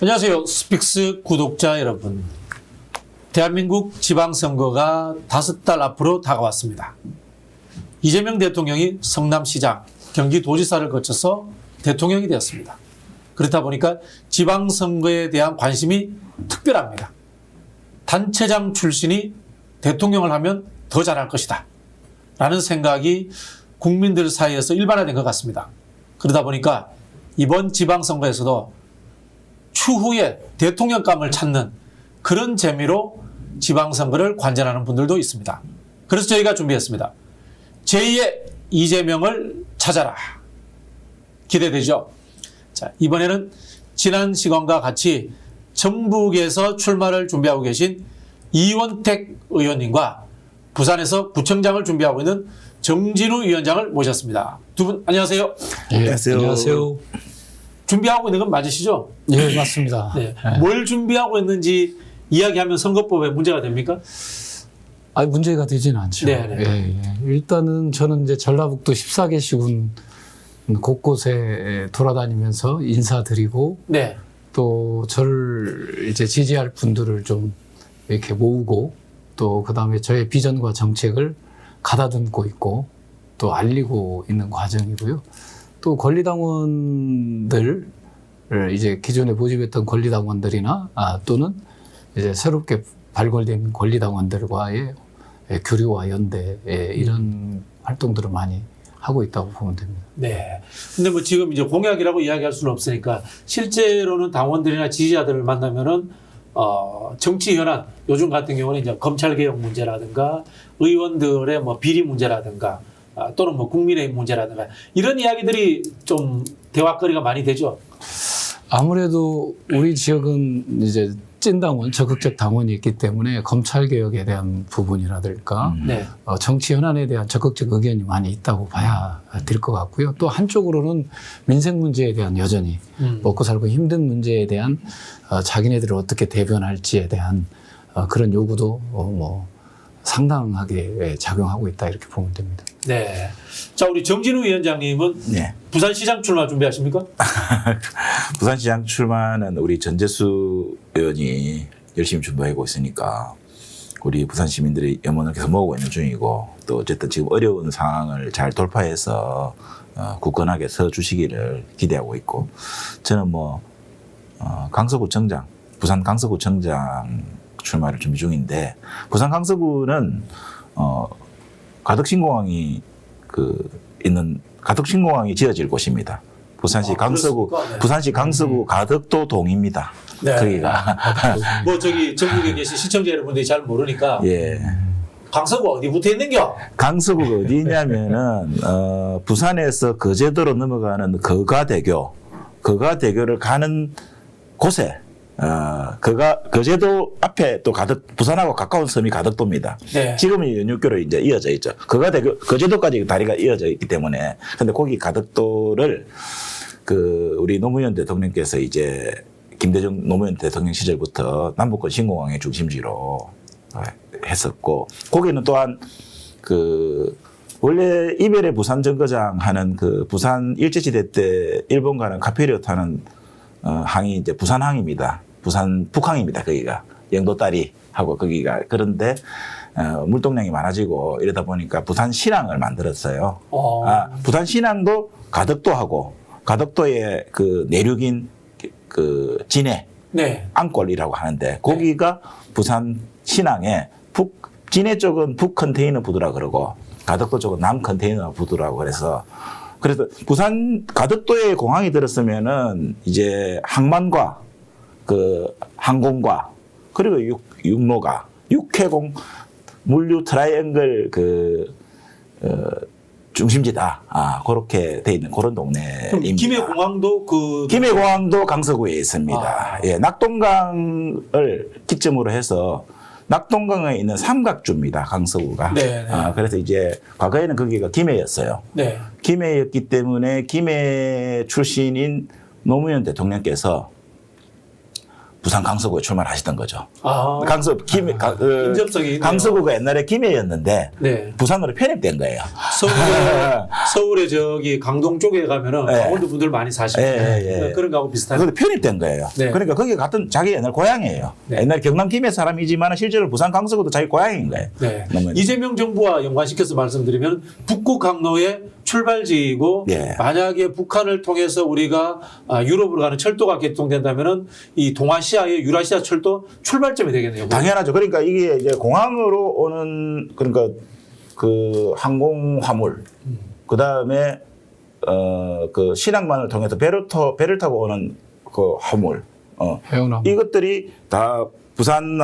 안녕하세요. 스픽스 구독자 여러분. 대한민국 지방선거가 5달 앞으로 다가왔습니다. 이재명 대통령이 성남시장, 경기도지사를 거쳐서 대통령이 되었습니다. 그렇다 보니까 지방선거에 대한 관심이 특별합니다. 단체장 출신이 대통령을 하면 더 잘할 것이다 라는 생각이 국민들 사이에서 일반화된 것 같습니다. 그러다 보니까 이번 지방선거에서도 추후에 대통령감을 찾는 그런 재미로 지방선거를 관전하는 분들도 있습니다. 그래서 저희가 준비했습니다. 제2의 이재명을 찾아라. 기대되죠? 자, 이번에는 지난 시간과 같이 전북에서 출마를 준비하고 계신 이원택 의원님과 부산에서 구청장을 준비하고 있는 정진우 위원장을 모셨습니다. 두 분 안녕하세요. 네, 안녕하세요. 안녕하세요. 준비하고 있는 건 맞으시죠? 네, 맞습니다. 네. 뭘 준비하고 있는지 이야기하면 선거법에 문제가 됩니까? 아니, 문제가 되지는 않죠. 네네. 일단은 저는 이제 전라북도 14개 시군 곳곳에 돌아다니면서 인사드리고 네. 또 저를 이제 지지할 분들을 좀 이렇게 모으고 또 그다음에 저의 비전과 정책을 가다듬고 있고 또 알리고 있는 과정이고요. 또 권리당원들 이제 기존에 모집했던 권리당원들이나 또는 이제 새롭게 발굴된 권리당원들과의 교류와 연대 이런 활동들을 많이 하고 있다고 보면 됩니다. 네. 근데 뭐 지금 이제 공약이라고 이야기할 수는 없으니까 실제로는 당원들이나 지지자들을 만나면은 정치 현안, 요즘 같은 경우는 이제 검찰 개혁 문제라든가 의원들의 뭐 비리 문제라든가 또는 뭐 국민의힘 문제라든가 이런 이야기들이 좀 대화거리가 많이 되죠. 아무래도 우리 지역은 이제 찐당원, 적극적 당원이 있기 때문에 검찰 개혁에 대한 부분이라든가 네. 정치 현안에 대한 적극적 의견이 많이 있다고 봐야 될 것 같고요. 또 한쪽으로는 민생 문제에 대한 여전히 먹고 살고 힘든 문제에 대한 자기네들을 어떻게 대변할지에 대한 그런 요구도 뭐 상당하게 작용하고 있다 이렇게 보면 됩니다. 네. 자, 우리 정진우 위원장님은 네. 부산시장 출마 준비하십니까? 부산시장 출마는 우리 전재수 의원이 열심히 준비하고 있으니까 우리 부산 시민들이 염원을 계속 모으고 있는 중이고 또 어쨌든 지금 어려운 상황을 잘 돌파해서 굳건하게 서 주시기를 기대하고 있고 저는 뭐 강서구청장, 부산 강서구청장 출마를 준비 중인데 부산 강서구는 가덕신공항이 있는 가덕신공항이 지어질 곳입니다. 부산시 강서구 그렇습니까? 네. 부산시 강서구 가덕도 동입니다. 네. 거기가 뭐 저기 전국에 계신 시청자 여러분들이 잘 모르니까 예. 강서구 어디 붙어 있는겨? 강서구가 어디 있냐면은 부산에서 거제도로 넘어가는 거가대교를 가는 곳에 거제도 앞에 또 부산하고 가까운 섬이 가덕도입니다. 네. 지금은 연육교로 이제 이어져 있죠. 거제도까지 다리가 이어져 있기 때문에. 근데 거기 가덕도를 우리 노무현 대통령께서 이제 김대중 노무현 대통령 시절부터 남북권 신공항의 중심지로 했었고, 거기는 또한 원래 이별의 부산 정거장 하는 부산 일제시대 때 일본과는 카페리오 타는 항이 이제 부산항입니다. 부산 북항입니다. 거기가 영도다리 하고 거기가 그런데 물동량이 많아지고 이러다 보니까 부산 신항을 만들었어요. 부산 신항도 가덕도하고 가덕도의 내륙인 진해 네. 안골이라고 하는데 거기가 부산 신항에 진해 쪽은 북 컨테이너 부두라 그러고 가덕도 쪽은 남 컨테이너 부두라고 그래서 부산 가덕도에 공항이 들었으면은 이제 항만과 항공과 그리고 육로가 육해공 물류 트라이앵글 중심지다. 그렇게 돼 있는 그런 동네입니다. 김해공항도 김해공항도 강서구에 있습니다. 예, 낙동강을 기점으로 해서 낙동강에 있는 삼각주입니다. 강서구가. 네, 네. 그래서 이제 과거에는 거기가 김해였어요. 네. 김해였기 때문에 김해 출신인 노무현 대통령께서 부산 강서구에 출마하시던 거죠. 아, 인접성이 있네요. 강서구가 옛날에 김해였는데 네. 부산으로 편입된 거예요. 서울에 저기 강동 쪽에 가면은 네. 강원도 분들 많이 사시고 그런 거하고 비슷한. 그런데 편입된 거예요. 네. 그러니까 거기 같은 자기 옛날 고향이에요. 네. 옛날 경남 김해 사람이지만 실제로 부산 강서구도 자기 고향인 거예요. 네. 너무- 이재명 정부와 연관시켜서 말씀드리면 북극 항로의 출발지이고 예. 만약에 북한을 통해서 우리가 유럽으로 가는 철도가 개통된다면은 이 동아시아의 유라시아 철도 출발점이 되겠네요. 당연하죠. 그러니까 이게 이제 공항으로 오는 그러니까 그 항공 화물 그 다음에 그 신항만을 통해서 배를 타고 오는 그 화물 해운항. 이것들이 다 부산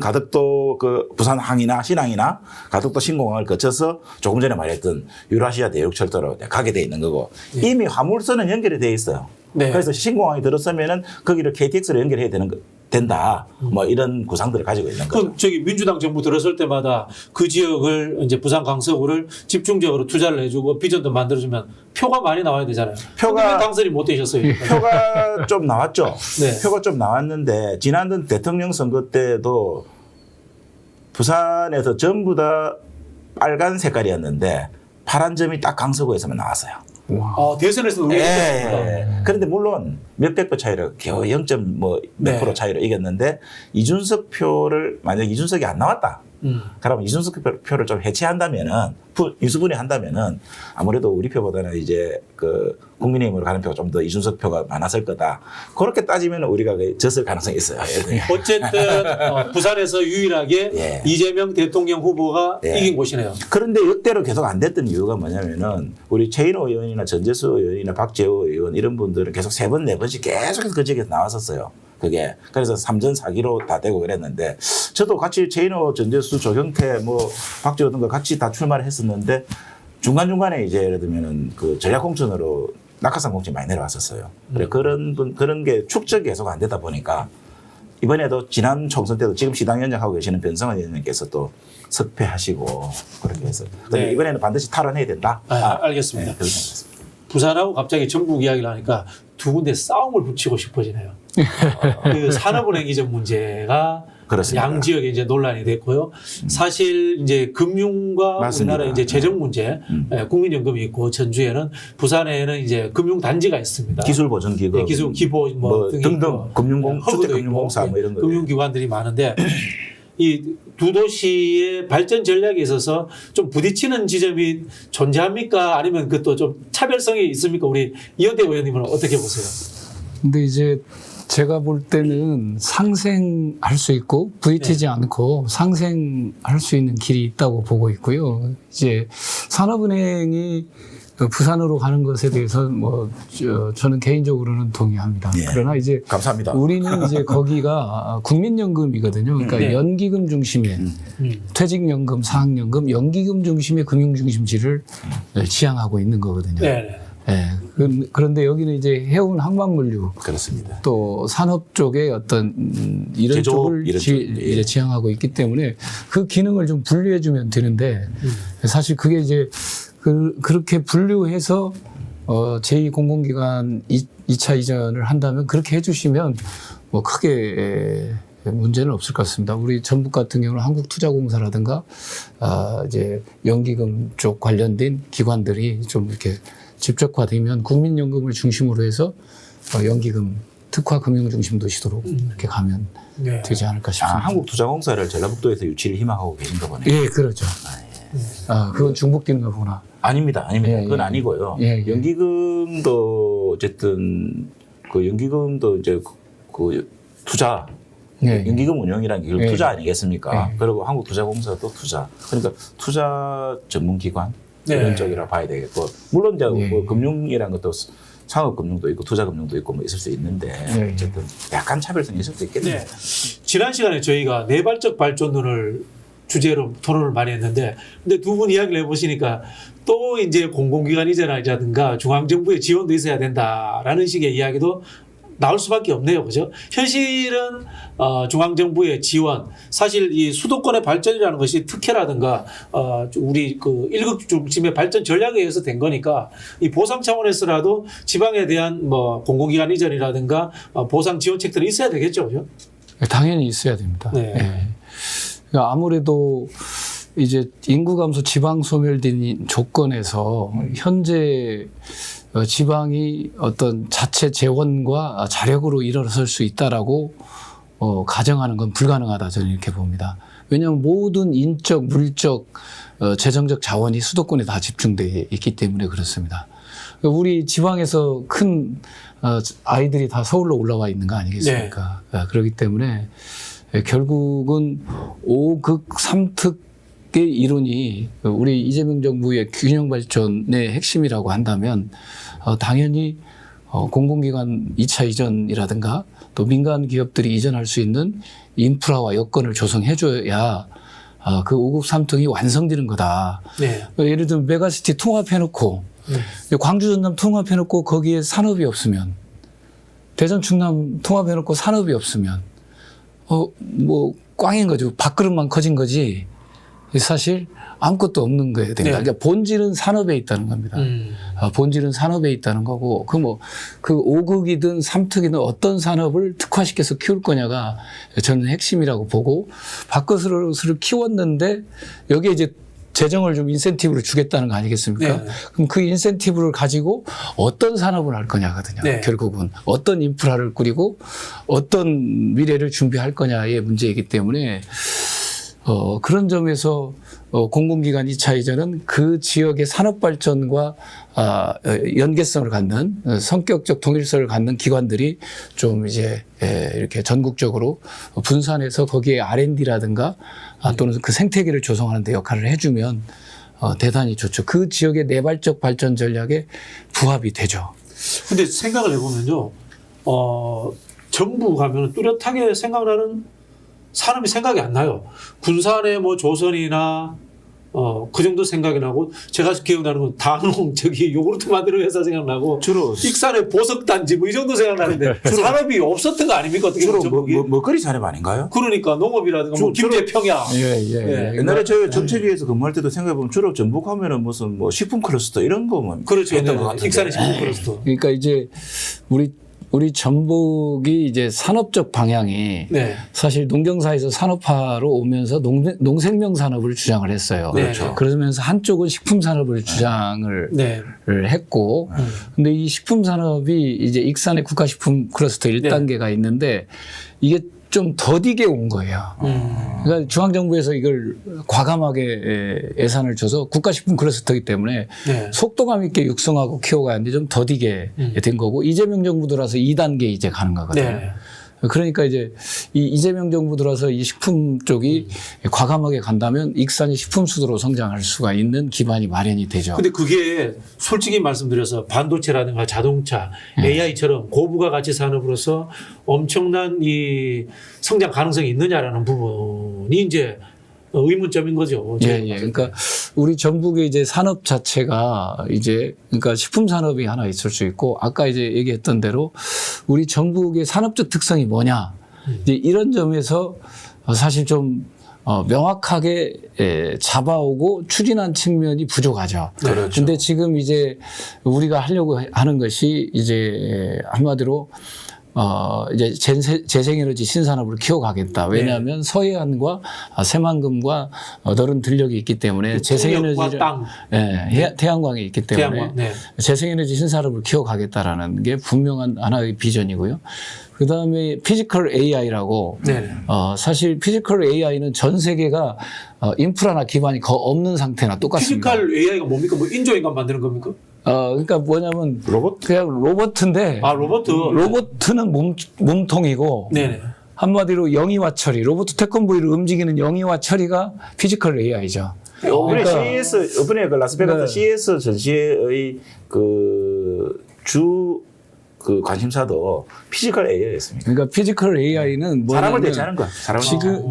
가덕도 그 부산항이나 신항이나 가덕도 신공항을 거쳐서 조금 전에 말했던 유라시아 대륙철도로 가게 돼 있는 거고 예. 이미 화물선은 연결이 돼 있어요. 네. 그래서 신공항이 들었으면은 거기를 KTX로 연결해야 된다. 뭐 이런 구상들을 가지고 있는 거죠. 그럼 저기 민주당 정부 들었을 때마다 그 지역을 이제 부산 강서구를 집중적으로 투자를 해주고 비전도 만들어주면 표가 많이 나와야 되잖아요. 표가- 왜 당선이 못 되셨어요? 표가 좀 나왔죠. 네. 표가 좀 나왔는데 지난번 대통령 선거 때도 부산에서 전부 다 빨간 색깔이었는데 파란 점이 딱 강서구에서만 나왔어요. 와. 대선에서는 우리가 이겼습니다. 예. 그런데 물론 몇백 표 차이로 겨우 0.몇 네. 프로 차이로 이겼는데 이준석 표를 만약 이준석이 안 나왔다. 그러면 이준석 표를 좀 해체한다면은 인수분해 한다면은 아무래도 우리 표보다는 이제 그 국민의힘으로 가는 표가 좀 더 이준석 표가 많았을 거다. 그렇게 따지면 우리가 졌을 가능성이 있어요. 어쨌든 부산에서 유일하게 예. 이재명 대통령 후보가 예. 이긴 곳이네요. 그런데 역대로 계속 안 됐던 이유가 뭐냐면은 우리 최인호 의원이나 전재수 의원이나 박재호 의원 이런 분들은 계속 3번, 4번씩 계속해서 그 지역에서 나왔었어요. 그게. 그래서 3전 4기로 다 되고 그랬는데 저도 같이 최인호, 전재수, 조경태, 뭐 박재호 등과 같이 다 출마를 했었는데 중간중간에 이제 예를 들면은 그 전략공천으로 낙하산 공천이 많이 내려왔었어요. 그래 그런 게 축적이 계속 안 되다 보니까 이번에도 지난 총선 때도 지금 시당위원장 하고 계시는 변성환 의원님께서 또 석패하시고 그렇게 해서 네. 이번에는 반드시 탈환해야 된다. 알겠습니다. 네, 그렇게 생각했습니다. 부산하고 갑자기 전북 이야기를 하니까 두 군데 싸움을 붙이고 싶어지네요. 그 산업은행 이전 문제가 그렇습니다. 양 지역에 이제 논란이 됐고요. 사실 이제 금융과 맞습니다. 우리나라 이제 재정 문제, 국민연금이 있고 전주에는 부산에는 이제 금융 단지가 있습니다. 기술보전기금, 네, 기술 기보 뭐 등이 등등 있고, 금융공사, 허브도 금융공사 있고, 뭐 이런 거. 금융기관들이 많은데 이 두 도시의 발전 전략에 있어서 좀 부딪히는 지점이 존재합니까? 아니면 그것도 좀 차별성이 있습니까? 우리 이현대 의원님은 어떻게 보세요? 근데 이제 제가 볼 때는 상생할 수 있고 부딪히지 않고 상생할 수 있는 길이 있다고 보고 있고요. 이제 산업은행이 부산으로 가는 것에 대해서 뭐 저는 개인적으로는 동의합니다. 예. 그러나 이제 감사합니다. 우리는 이제 거기가 국민연금이거든요. 그러니까 네. 연기금 중심의 퇴직연금, 사학연금, 연기금 중심의 금융중심지를 지향하고 있는 거거든요. 네. 예. 그런데 여기는 이제 해운 항만물류 그렇습니다. 또 산업 쪽의 어떤 이런 제조업, 쪽을 이런 쪽, 예. 이제 지향하고 있기 때문에 그 기능을 좀 분류해 주면 되는데 사실 그게 이제 그렇게 분류해서 제2공공기관 2차 이전을 한다면 그렇게 해주시면 뭐 크게 문제는 없을 것 같습니다. 우리 전북 같은 경우는 한국투자공사라든가 이제 연기금 쪽 관련된 기관들이 좀 이렇게 집적화되면 국민연금을 중심으로 해서 연기금 특화 금융 중심 도시도로 이렇게 가면 네. 되지 않을까 싶습니다. 한국투자공사를 전라북도에서 유치를 희망하고 계신가 보네요. 예, 그렇죠. 그건 중복되는가 보나. 아닙니다. 예, 그건 예. 아니고요. 예, 예. 연기금도 어쨌든 그 연기금도 이제 그 투자 예, 예. 연기금 운영이라는 게 예. 투자 아니겠습니까? 예. 그리고 한국투자공사도 투자. 그러니까 투자 전문기관 네. 이런 쪽이라 봐야 되겠고 물론 이제 예. 뭐 금융이라는 것도 상업금융도 있고 투자금융도 있고 뭐 있을 수 있는데 예. 어쨌든 약간 차별성이 있을 수 있겠네요. 네. 지난 시간에 저희가 내발적 발전론을 주제로 토론을 많이 했는데 근데 두 분 이야기를 해보시니까 또 이제 공공기관 이전이라든가 중앙정부의 지원도 있어야 된다라는 식의 이야기도 나올 수밖에 없네요. 그죠? 현실은 중앙정부의 지원, 사실 이 수도권의 발전이라는 것이 특혜라든가 우리 그 일극 중심의 발전 전략에 의해서 된 거니까 이 보상 차원에서라도 지방에 대한 뭐 공공기관 이전이라든가 보상 지원책들이 있어야 되겠죠. 그죠? 당연히 있어야 됩니다. 네. 예. 그러니까 아무래도 이제 인구 감소 지방 소멸된 조건에서 현재 지방이 어떤 자체 재원과 자력으로 일어설 수 있다라고 가정하는 건 불가능하다 저는 이렇게 봅니다. 왜냐하면 모든 인적, 물적, 재정적 자원이 수도권에 다 집중돼 있기 때문에 그렇습니다. 우리 지방에서 큰 아이들이 다 서울로 올라와 있는 거 아니겠습니까? 네. 그렇기 때문에 결국은 5극 3특의 이론이 우리 이재명 정부의 균형 발전의 핵심이라고 한다면 당연히 공공기관 2차 이전이라든가 또 민간 기업들이 이전할 수 있는 인프라와 여건을 조성해줘야 그 5극 3특이 완성되는 거다. 네. 예를 들면 메가시티 통합해놓고 광주 전남 통합해놓고 거기에 산업이 없으면 대전 충남 통합해놓고 산업이 없으면 뭐 꽝인 거죠. 밥그릇만 커진 거지. 사실 아무것도 없는 거예요. 네. 그러니까 본질은 산업에 있다는 겁니다. 본질은 산업에 있다는 거고 그 5극이든 3특이든 어떤 산업을 특화시켜서 키울 거냐가 저는 핵심이라고 보고 밥그릇을 키웠는데 여기에 이제 재정을 좀 인센티브를 주겠다는 거 아니겠습니까? 네. 그럼 그 인센티브를 가지고 어떤 산업을 할 거냐거든요. 네. 결국은 어떤 인프라를 꾸리고 어떤 미래를 준비할 거냐의 문제이기 때문에 그런 점에서 공공기관 2차 이전은 그 지역의 산업 발전과 연계성을 갖는 성격적 동일성을 갖는 기관들이 좀 이제 이렇게 전국적으로 분산해서 거기에 R&D라든가 또는 그 생태계를 조성하는 데 역할을 해주면 대단히 좋죠. 그 지역의 내발적 발전 전략에 부합이 되죠. 근데 생각을 해보면요, 정부 가면 뚜렷하게 생각나는 산업이 생각이 안 나요. 군산의 뭐 조선이나 그 정도 생각이 나고 제가 기억나는 건 단홍 저기 요구르트 만드는 회사 생각나고 주로 익산의 보석단지 뭐 이 정도 생각나는데 산업이 없었던 거 아닙니까? 어떻게 주로 보면 먹거리 산업 아닌가요? 그러니까 농업이라든가 뭐 김제평야. 예. 옛날에 저 정책위에서 근무할 때도 생각해보면 주로 전북하면은 무슨 뭐 식품 클러스터 이런 거만 그렇죠. 했던 것 같은데. 익산의 식품 클러스터. 그러니까 이제 우리 전북이 이제 산업적 방향이 네. 사실 농경사에서 산업화로 오면서 농생명 산업을 주장을 했어요. 네. 그렇죠. 그러면서 한쪽은 식품 산업을 주장을 네. 했고, 근데 이 식품 산업이 이제 익산의 국가식품 클러스터 1단계가 있는데 이게 좀 더디게 온 거예요. 그러니까 중앙정부에서 이걸 과감하게 예산을 줘서 국가식품 클러스터이기 때문에 네. 속도감 있게 육성하고 키워가야 하는데 좀 더디게 된 거고 이재명 정부 들어서 2단계 이제 가는 거거든요. 네. 그러니까 이제 이재명 정부 들어서 이 식품 쪽이 과감하게 간다면 익산이 식품 수도로 성장할 수가 있는 기반이 마련이 되죠. 근데 그게 솔직히 말씀드려서 반도체라든가 자동차, AI처럼 고부가 가치 산업으로서 엄청난 이 성장 가능성이 있느냐라는 부분이 이제 의문점인 거죠. 예. 그러니까 우리 전북의 이제 산업 자체가 이제 그러니까 식품 산업이 하나 있을 수 있고 아까 이제 얘기했던 대로 우리 전북의 산업적 특성이 뭐냐 이제 이런 점에서 사실 좀 명확하게 잡아오고 추진한 측면이 부족하죠. 그렇죠. 근데 지금 이제 우리가 하려고 하는 것이 이제 한마디로 이제 재생에너지 신산업을 키워가겠다. 왜냐하면 서해안과 새만금과 너른 들녘이 있기 때문에 재생에너지를 태양광이 있기 때문에 재생에너지 신산업을 키워가겠다라는 게 분명한 하나의 비전이고요. 그 다음에 피지컬 AI라고 사실 피지컬 AI는 전 세계가 인프라나 기반이 없는 상태나 똑같습니다. 피지컬 AI가 뭡니까? 뭐 인조인간 만드는 겁니까? 그러니까 뭐냐면 그냥 로봇인데 로봇은 몸통이고 네네. 한마디로 영위와 처리 로봇 태권브이를 움직이는 영위와 처리가 피지컬 AI죠. 이번에 CES 이번에 그 라스베가스 CES 전시회의 그 관심사도 피지컬 AI였습니다. 그러니까 피지컬 AI는 사람을 대체하는 거.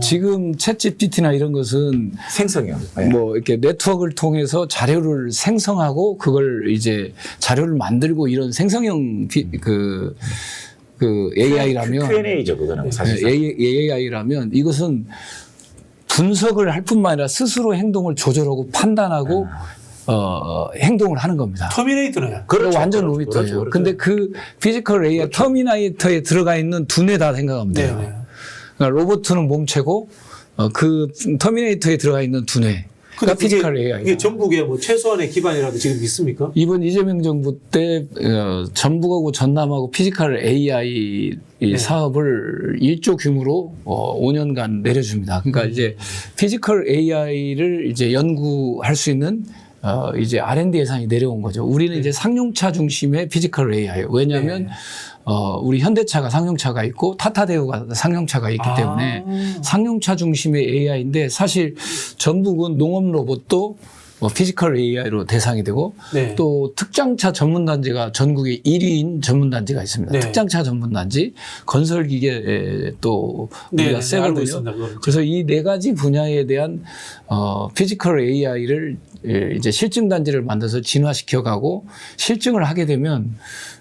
지금 챗GPT나 이런 것은 생성형. 뭐 이렇게 네트워크를 통해서 자료를 생성하고 그걸 이제 자료를 만들고 이런 생성형 그 AI라면 Q&A죠 그거는 사실. AI라면 이것은 분석을 할 뿐만 아니라 스스로 행동을 조절하고 판단하고 행동을 하는 겁니다. 터미네이터네. 그렇죠. 완전 그렇죠. 로봇이에요. 그렇죠. 근데 그 피지컬 AI 터미네이터에 들어가 있는 두뇌다 생각하면 돼요. 네. 그러니까 로봇은 몸체고 그 터미네이터에 들어가 있는 두뇌. 그러니까 피지컬 AI. 이게 전북의 뭐 최소한의 기반이라도 지금 있습니까? 이번 이재명 정부 때 전북하고 전남하고 피지컬 AI 이 사업을 1조 규모로 5년간 내려줍니다. 그러니까 이제 피지컬 AI를 이제 연구할 수 있는 이제 R&D 예산이 내려온 거죠. 우리는 이제 상용차 중심의 피지컬 AI. 왜냐하면 우리 현대차가 상용차가 있고 타타대우가 상용차가 있기 때문에 상용차 중심의 AI인데 사실 전북은 농업 로봇도 피지컬 AI로 대상이 되고 네. 또 특장차 전문단지가 전국에 1위인 전문단지가 있습니다. 네. 특장차 전문단지, 건설기계 또 네, 우리가 알고 세거든요. 있습니다. 그거는. 그래서 이 네 가지 분야에 대한 피지컬 AI를 이제 실증 단지를 만들어서 진화시켜가고 실증을 하게 되면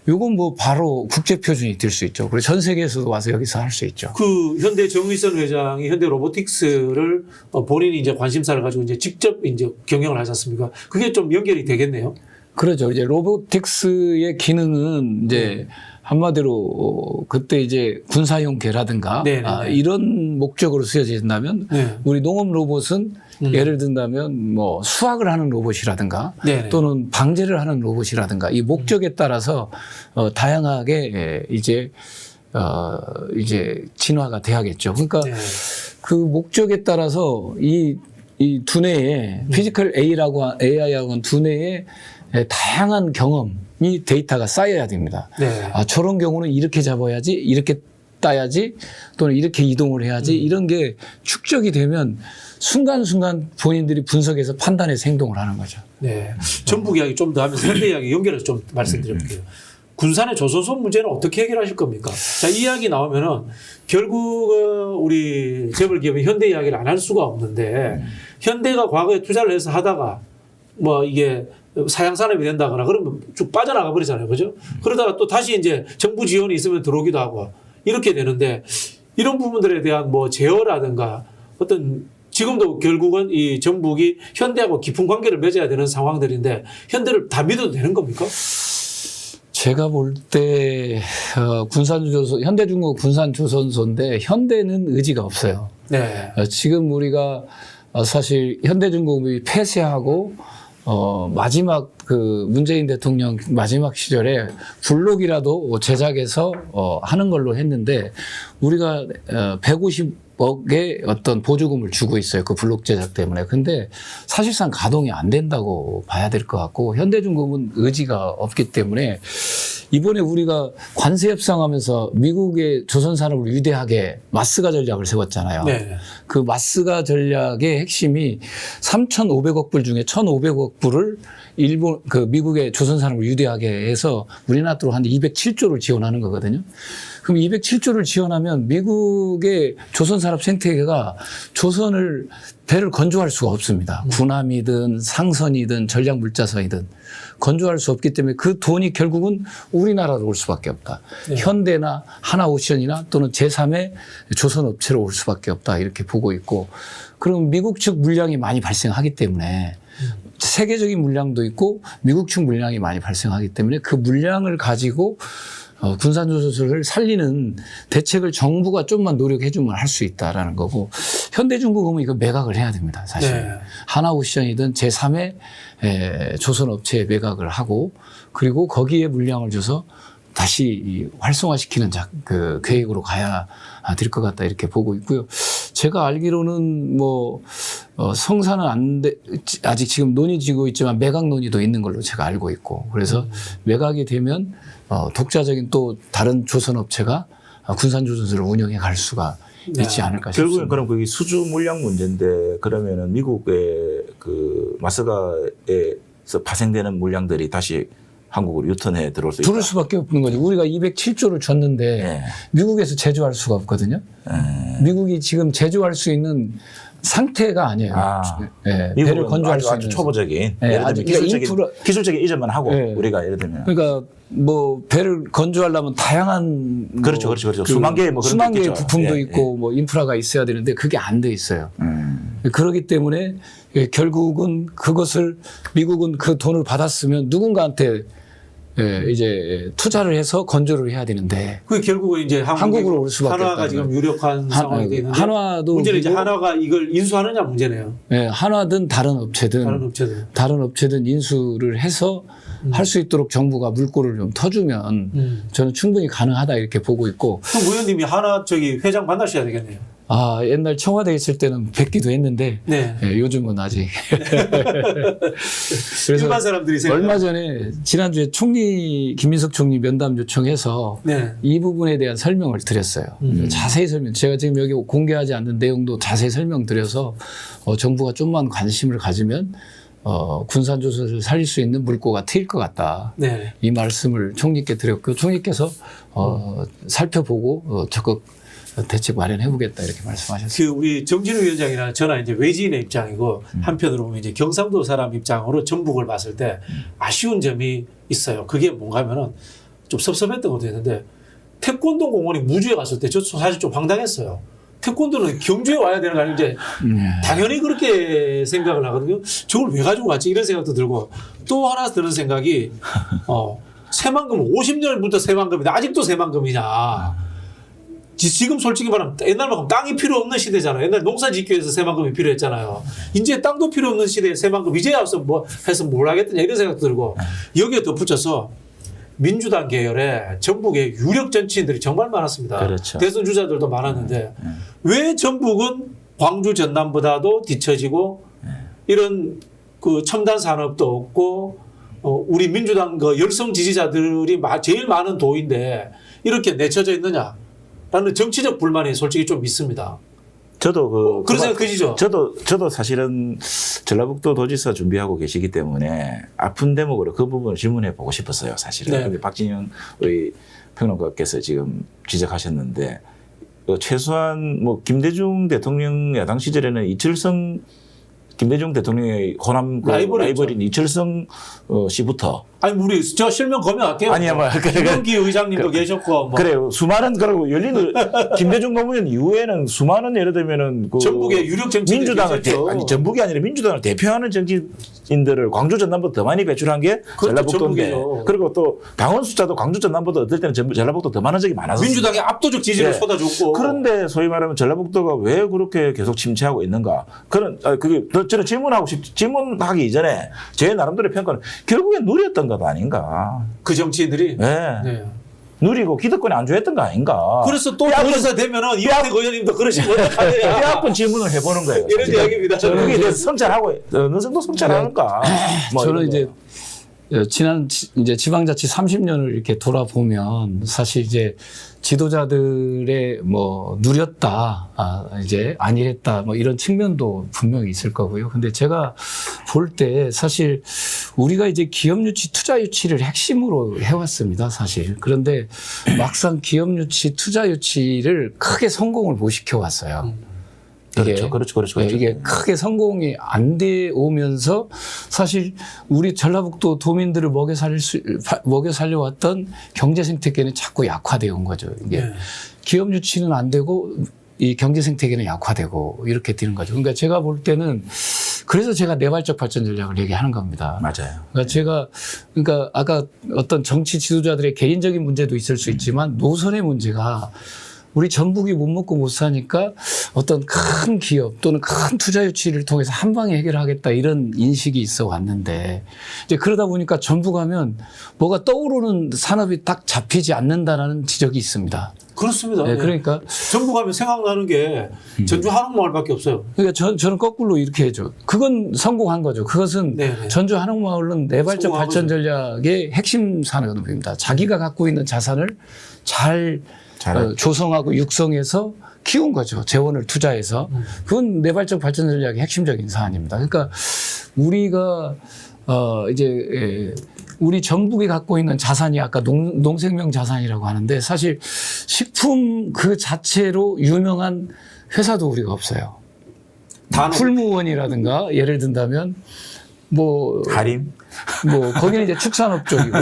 요건 뭐 바로 국제 표준이 될 수 있죠. 그리고 전 세계에서도 와서 여기서 할 수 있죠. 그 현대 정의선 회장이 현대 로보틱스를 본인이 이제 관심사를 가지고 이제 직접 이제 경영을 하지 않습니까? 그게 좀 연결이 되겠네요. 그렇죠. 이제 로보틱스의 기능은 이제 한마디로 그때 이제 군사용계라든가 이런 목적으로 쓰여진다면 우리 농업 로봇은 예를 든다면 뭐 수확을 하는 로봇이라든가 또는 방제를 하는 로봇이라든가 이 목적에 따라서 다양하게 이제 진화가 돼야겠죠. 그러니까 그 목적에 따라서 이 두뇌에 피지컬 AI하고는 두뇌에 다양한 경험이 데이터가 쌓여야 됩니다. 저런 경우는 이렇게 잡아야지, 이렇게 따야지, 또는 이렇게 이동을 해야지 이런 게 축적이 되면 순간순간 본인들이 분석해서 판단해서 행동을 하는 거죠. 네. 전북 이야기 좀 더 하면서 현대 이야기 연결해서 좀 말씀드릴게요. 군산의 조선소 문제는 어떻게 해결하실 겁니까? 자, 이 이야기 나오면은 결국 우리 재벌 기업이 현대 이야기를 안 할 수가 없는데 현대가 과거에 투자를 해서 하다가 뭐 이게 사양 산업이 된다거나 그러면 쭉 빠져나가 버리잖아요. 그죠? 그러다가 또 다시 이제 정부 지원이 있으면 들어오기도 하고 이렇게 되는데 이런 부분들에 대한 뭐 제어라든가 어떤 지금도 결국은 이 전북이 현대하고 깊은 관계를 맺어야 되는 상황들인데 현대를 다 믿어도 되는 겁니까? 제가 볼 때 현대중공업 군산조선소인데 현대는 의지가 없어요. 지금 우리가 사실 현대중공업이 폐쇄하고 마지막 그 문재인 대통령 마지막 시절에 블록이라도 제작해서 하는 걸로 했는데 우리가 150억의 어떤 보조금을 주고 있어요. 그 블록 제작 때문에. 근데 사실상 가동이 안 된다고 봐야 될 것 같고 현대중공업은 의지가 없기 때문에 이번에 우리가 관세 협상하면서 미국의 조선 산업을 위대하게 마스가 전략을 세웠잖아요. 그 마스가 전략의 핵심이 3,500억 불 중에 1,500억 불을 미국의 조선 산업을 위대하게 해서 우리나라로 한 207조를 지원하는 거거든요. 그럼 207조를 지원하면 미국의 조선 산업 생태계가 배를 건조할 수가 없습니다. 군함이든 상선이든 전략물자선이든 건조할 수 없기 때문에 그 돈이 결국은 우리나라로 올 수밖에 없다. 현대나 하나오션이나 또는 제3의 조선업체로 올 수밖에 없다. 이렇게 보고 있고 그럼 미국 측 물량이 많이 발생하기 때문에 세계적인 물량도 있고 미국 측 물량이 많이 발생하기 때문에 그 물량을 가지고 군산조선소를 살리는 대책을 정부가 좀만 노력해주면 할 수 있다라는 거고 현대중공업은 이거 매각을 해야 됩니다. 사실 하나오션이든 제3의 조선업체에 매각을 하고 그리고 거기에 물량을 줘서 다시 활성화시키는 그 계획으로 가야 될 것 같다 이렇게 보고 있고요. 제가 알기로는 뭐 성사는 아직 지금 논의지고 있지만 매각 논의도 있는 걸로 제가 알고 있고 그래서 매각이 되면 독자적인 또 다른 조선업체가 군산조선소를 운영해 갈 수가 있지 않을까 싶습니다. 결국은 그럼 그게 수주 물량 문제인데 그러면은 미국의 그 마스가에서 파생되는 물량들이 다시 한국으로 유턴해 들어올 수 있다. 들을 수밖에 없는 거죠. 우리가 207조를 줬는데 미국에서 제조할 수가 없거든요. 미국이 지금 제조할 수 있는 상태가 아니에요. 예, 배를 건조할 수 아주 있는 초보적인 예, 예를 아주 들면 그러니까 기술적인 이전만 하고 예. 우리가 예를 들면 그러니까 뭐 배를 건조하려면 다양한 그렇죠. 수만 개의 뭐 그런 수만 게 개의 있겠죠. 부품도 예, 있고 뭐 인프라가 있어야 되는데 그게 안 돼 있어요. 그렇기 때문에 결국은 그것을 미국은 그 돈을 받았으면 누군가한테 이제 투자를 해서 건조를 해야 되는데 그 결국은 이제 한국으로 올 수밖에 한화가 없다는 지금 거예요. 유력한 상황이 돼 있는데 한화도 문제는 이제 그리고- 한화가 이걸 인수하느냐 문제네요. 예, 한화든 다른 업체든 다른 업체들. 인수를 해서 할 수 있도록 정부가 물꼬를 좀 터주면 저는 충분히 가능하다 이렇게 보고 있고 그럼 의원님이 한화 저기 회장 만나셔야 되겠네요. 옛날 청와대에 있을 때는 뵙기도 했는데 네. 요즘은 아직 그래서 일반 사람들이 얼마 전에 지난주에 김민석 총리 면담 요청해서 네. 이 부분에 대한 설명을 드렸어요. 자세히 제가 지금 여기 공개하지 않는 내용도 자세히 설명드려서 정부가 좀만 관심을 가지면 군산조선을 살릴 수 있는 물꼬가 트일 것 같다. 네. 이 말씀을 총리께 드렸고 총리께서 살펴보고 적극 대책 마련해보겠다 이렇게 말씀하셨어요. 그 우리 정진우 위원장이나 저나 이제 외지인의 입장이고 한편으로 보면 이제 경상도 사람 입장으로 전북을 봤을 때 아쉬운 점이 있어요. 그게 뭔가 하면은 좀 섭섭했던 것도 있는데 태권도 공원이 무주에 갔을 때 저 사실 좀 황당했어요. 태권도는 경주에 와야 되는 거 아니면 이제 당연히 그렇게 생각을 하거든요. 저걸 왜 가지고 갔지 이런 생각도 들고 또 하나 드는 생각이 새만금 50년부터 새만금인데 아직도 새만금이냐. 지금 솔직히 말하면 옛날만큼 땅이 필요 없는 시대잖아요. 옛날 농사 짓기 위해서 새만금이 필요했잖아요. 이제 땅도 필요 없는 시대에 새만금 이제 와서 뭐 해서 뭘 하겠느냐 이런 생각도 들고 여기에 덧붙여서 민주당 계열에 전북의 유력 정치인들이 정말 많았습니다. 그렇죠. 대선 주자들도 많았는데 왜 전북은 광주 전남보다도 뒤처지고 이런 그 첨단 산업도 없고 우리 민주당 그 열성 지지자들이 제일 많은 도인데 이렇게 내쳐져 있느냐? 라는 정치적 불만이 솔직히 좀 있습니다. 저도 그런 생각 드시죠? 저도 사실은 전라북도 도지사 준비하고 계시기 때문에 아픈 대목으로 그 부분을 질문해 보고 싶었어요, 사실은. 네. 근데 박진영 우리 평론가께서 지금 지적하셨는데 최소한 뭐 김대중 대통령 야당 시절에는 김대중 대통령의 호남 라이벌인 이철성 씨부터 아니 우리 저 실명 검열할게요. 아니야, 뭐 김원기 의장님도 계셨고 뭐. 그래요. 수많은 그리고 김대중 노무현 이후에는 수많은 예를 들면은 그 전북의 유력 정치인들이 민주당을 계셨죠. 아니 전북이 아니라 민주당을 대표하는 정치인들을 광주 전남보다 더 많이 배출한 게 전라북도인데 전북이죠. 그리고 또 당원 숫자도 광주 전남보다 어떨 때는 전라북도 더 많은 적이 많았어요. 민주당의 압도적 지지를 예. 쏟아줬고. 그런데 소위 말하면 전라북도가 왜 그렇게 계속 침체하고 있는가? 그게 저는 질문하기 이전에 제 나름대로 평가는 결국엔 누렸던 것 아닌가? 그 정치인들이. 네. 네. 누리고 기득권에 안주했던 거 아닌가? 그래서 또 도지사 되면은 이완택 의원님도 그러시고 뼈아픈 질문을 해보는 거예요. 이런 사실은. 이야기입니다. 저는 그게 성찰하고 어느 정도 성찰하는가? 뭐 저는 이런 이제 거. 지난 이제 지방자치 30년을 이렇게 돌아보면 사실 이제 지도자들의 뭐 누렸다, 이제 안일했다, 뭐 이런 측면도 분명히 있을 거고요. 근데 제가 볼 때 사실 우리가 이제 기업 유치, 투자 유치를 핵심으로 해왔습니다, 사실. 그런데 막상 기업 유치, 투자 유치를 크게 성공을 못 시켜왔어요. 그렇죠. 이게 크게 성공이 안 돼 오면서 사실 우리 전라북도 도민들을 먹여 살려왔던 경제 생태계는 자꾸 약화되어 온 거죠. 이게 네. 기업 유치는 안 되고 이 경제 생태계는 약화되고 이렇게 되는 거죠. 그러니까 제가 볼 때는 그래서 제가 내발적 발전 전략을 얘기하는 겁니다. 맞아요. 그러니까 아까 어떤 정치 지도자들의 개인적인 문제도 있을 수 있지만 노선의 문제가 우리 전북이 못 먹고 못 사니까 어떤 큰 기업 또는 큰 투자 유치를 통해서 한 방에 해결하겠다 이런 인식이 있어 왔는데 이제 그러다 보니까 전북 하면 뭐가 떠오르는 산업이 딱 잡히지 않는다라는 지적이 있습니다. 그렇습니다. 네, 그러니까 전북 하면 생각나는 게 전주 한옥마을밖에 없어요. 그러니까 저는 거꾸로 이렇게 해줘. 그건 성공한 거죠. 그것은 네네. 전주 한옥마을은 내발적 성공한 발전 거죠. 전략의 핵심 산업입니다. 자기가 갖고 있는 자산을 잘 조성하고 육성해서 키운 거죠. 재원을 투자해서. 그건 내발적 발전 전략의 핵심적인 사안입니다. 그러니까 우리가 이제 우리 전북이 갖고 있는 자산이 아까 농생명 자산이라고 하는데 사실 식품 그 자체로 유명한 회사도 우리가 없어요. 단어. 풀무원이라든가 예를 든다면 뭐 할인? 거기는 이제 축산업 쪽이고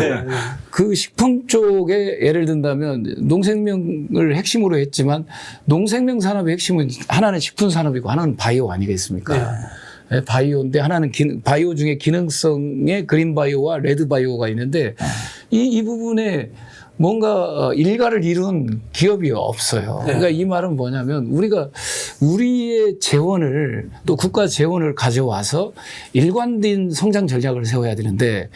그 식품 쪽에 예를 든다면 농생명을 핵심으로 했지만 농생명 산업의 핵심은 하나는 식품 산업이고 하나는 바이오 아니겠습니까? 네, 바이오인데 하나는 바이오 중에 기능성의 그린 바이오와 레드 바이오가 있는데 이 부분에 뭔가 일가를 이룬 기업이 없어요. 그러니까 이 말은 뭐냐면 우리가 우리의 재원을 또 국가 재원을 가져와서 일관된 성장 전략을 세워야 되는데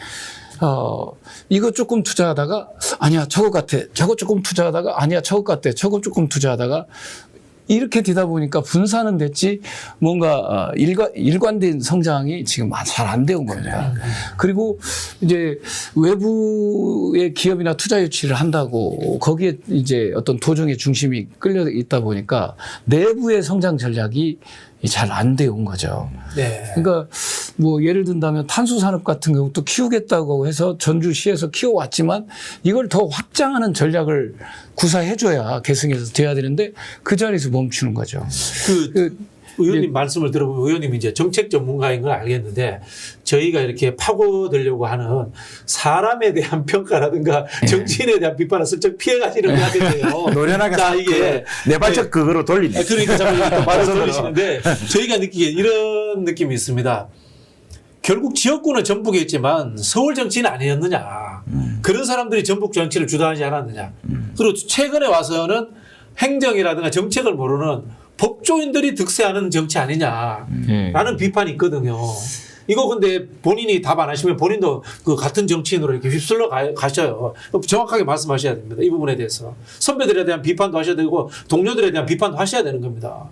이거 조금 투자하다가 아니야 저거 같아. 저거 조금 투자하다가 아니야 저거 같아. 저거 조금 투자하다가 이렇게 되다 보니까 분산은 됐지 뭔가 일관된 성장이 지금 잘 안 되온 겁니다. 그리고 이제 외부의 기업이나 투자 유치를 한다고 거기에 이제 어떤 도정의 중심이 끌려 있다 보니까 내부의 성장 전략이 잘 안 되온 거죠. 네. 그러니까 뭐 예를 든다면 탄소 산업 같은 경우도 키우겠다고 해서 전주시에서 키워왔지만 이걸 더 확장하는 전략을 구사해줘야 계승해서 돼야 되는데 그 자리에서 멈추는 거죠. 의원님 말씀을 들어보면 의원님이 이제 정책 전문가인 걸 알겠는데 저희가 이렇게 파고들려고 하는 사람에 대한 평가라든가 정치인에 대한 비판을 슬쩍 피해가시는 것 같은데요. 노련하게 자, 이게 내발적 그거로 돌리네. 그러니까 잠깐 말을 돌리시는데 저희가 느끼기에 이런 느낌이 있습니다. 결국 지역구는 전북이었지만 서울 정치는 아니었느냐. 그런 사람들이 전북 정치를 주도하지 않았느냐. 그리고 최근에 와서는 행정이라든가 정책을 모르는 법조인들이 득세하는 정치 아니냐라는 비판이 있거든요. 이거 근데 본인이 답 안 하시면 본인도 그 같은 정치인으로 이렇게 휩쓸러 가셔요. 정확하게 말씀하셔야 됩니다. 이 부분에 대해서. 선배들에 대한 비판도 하셔야 되고 동료들에 대한 비판도 하셔야 되는 겁니다.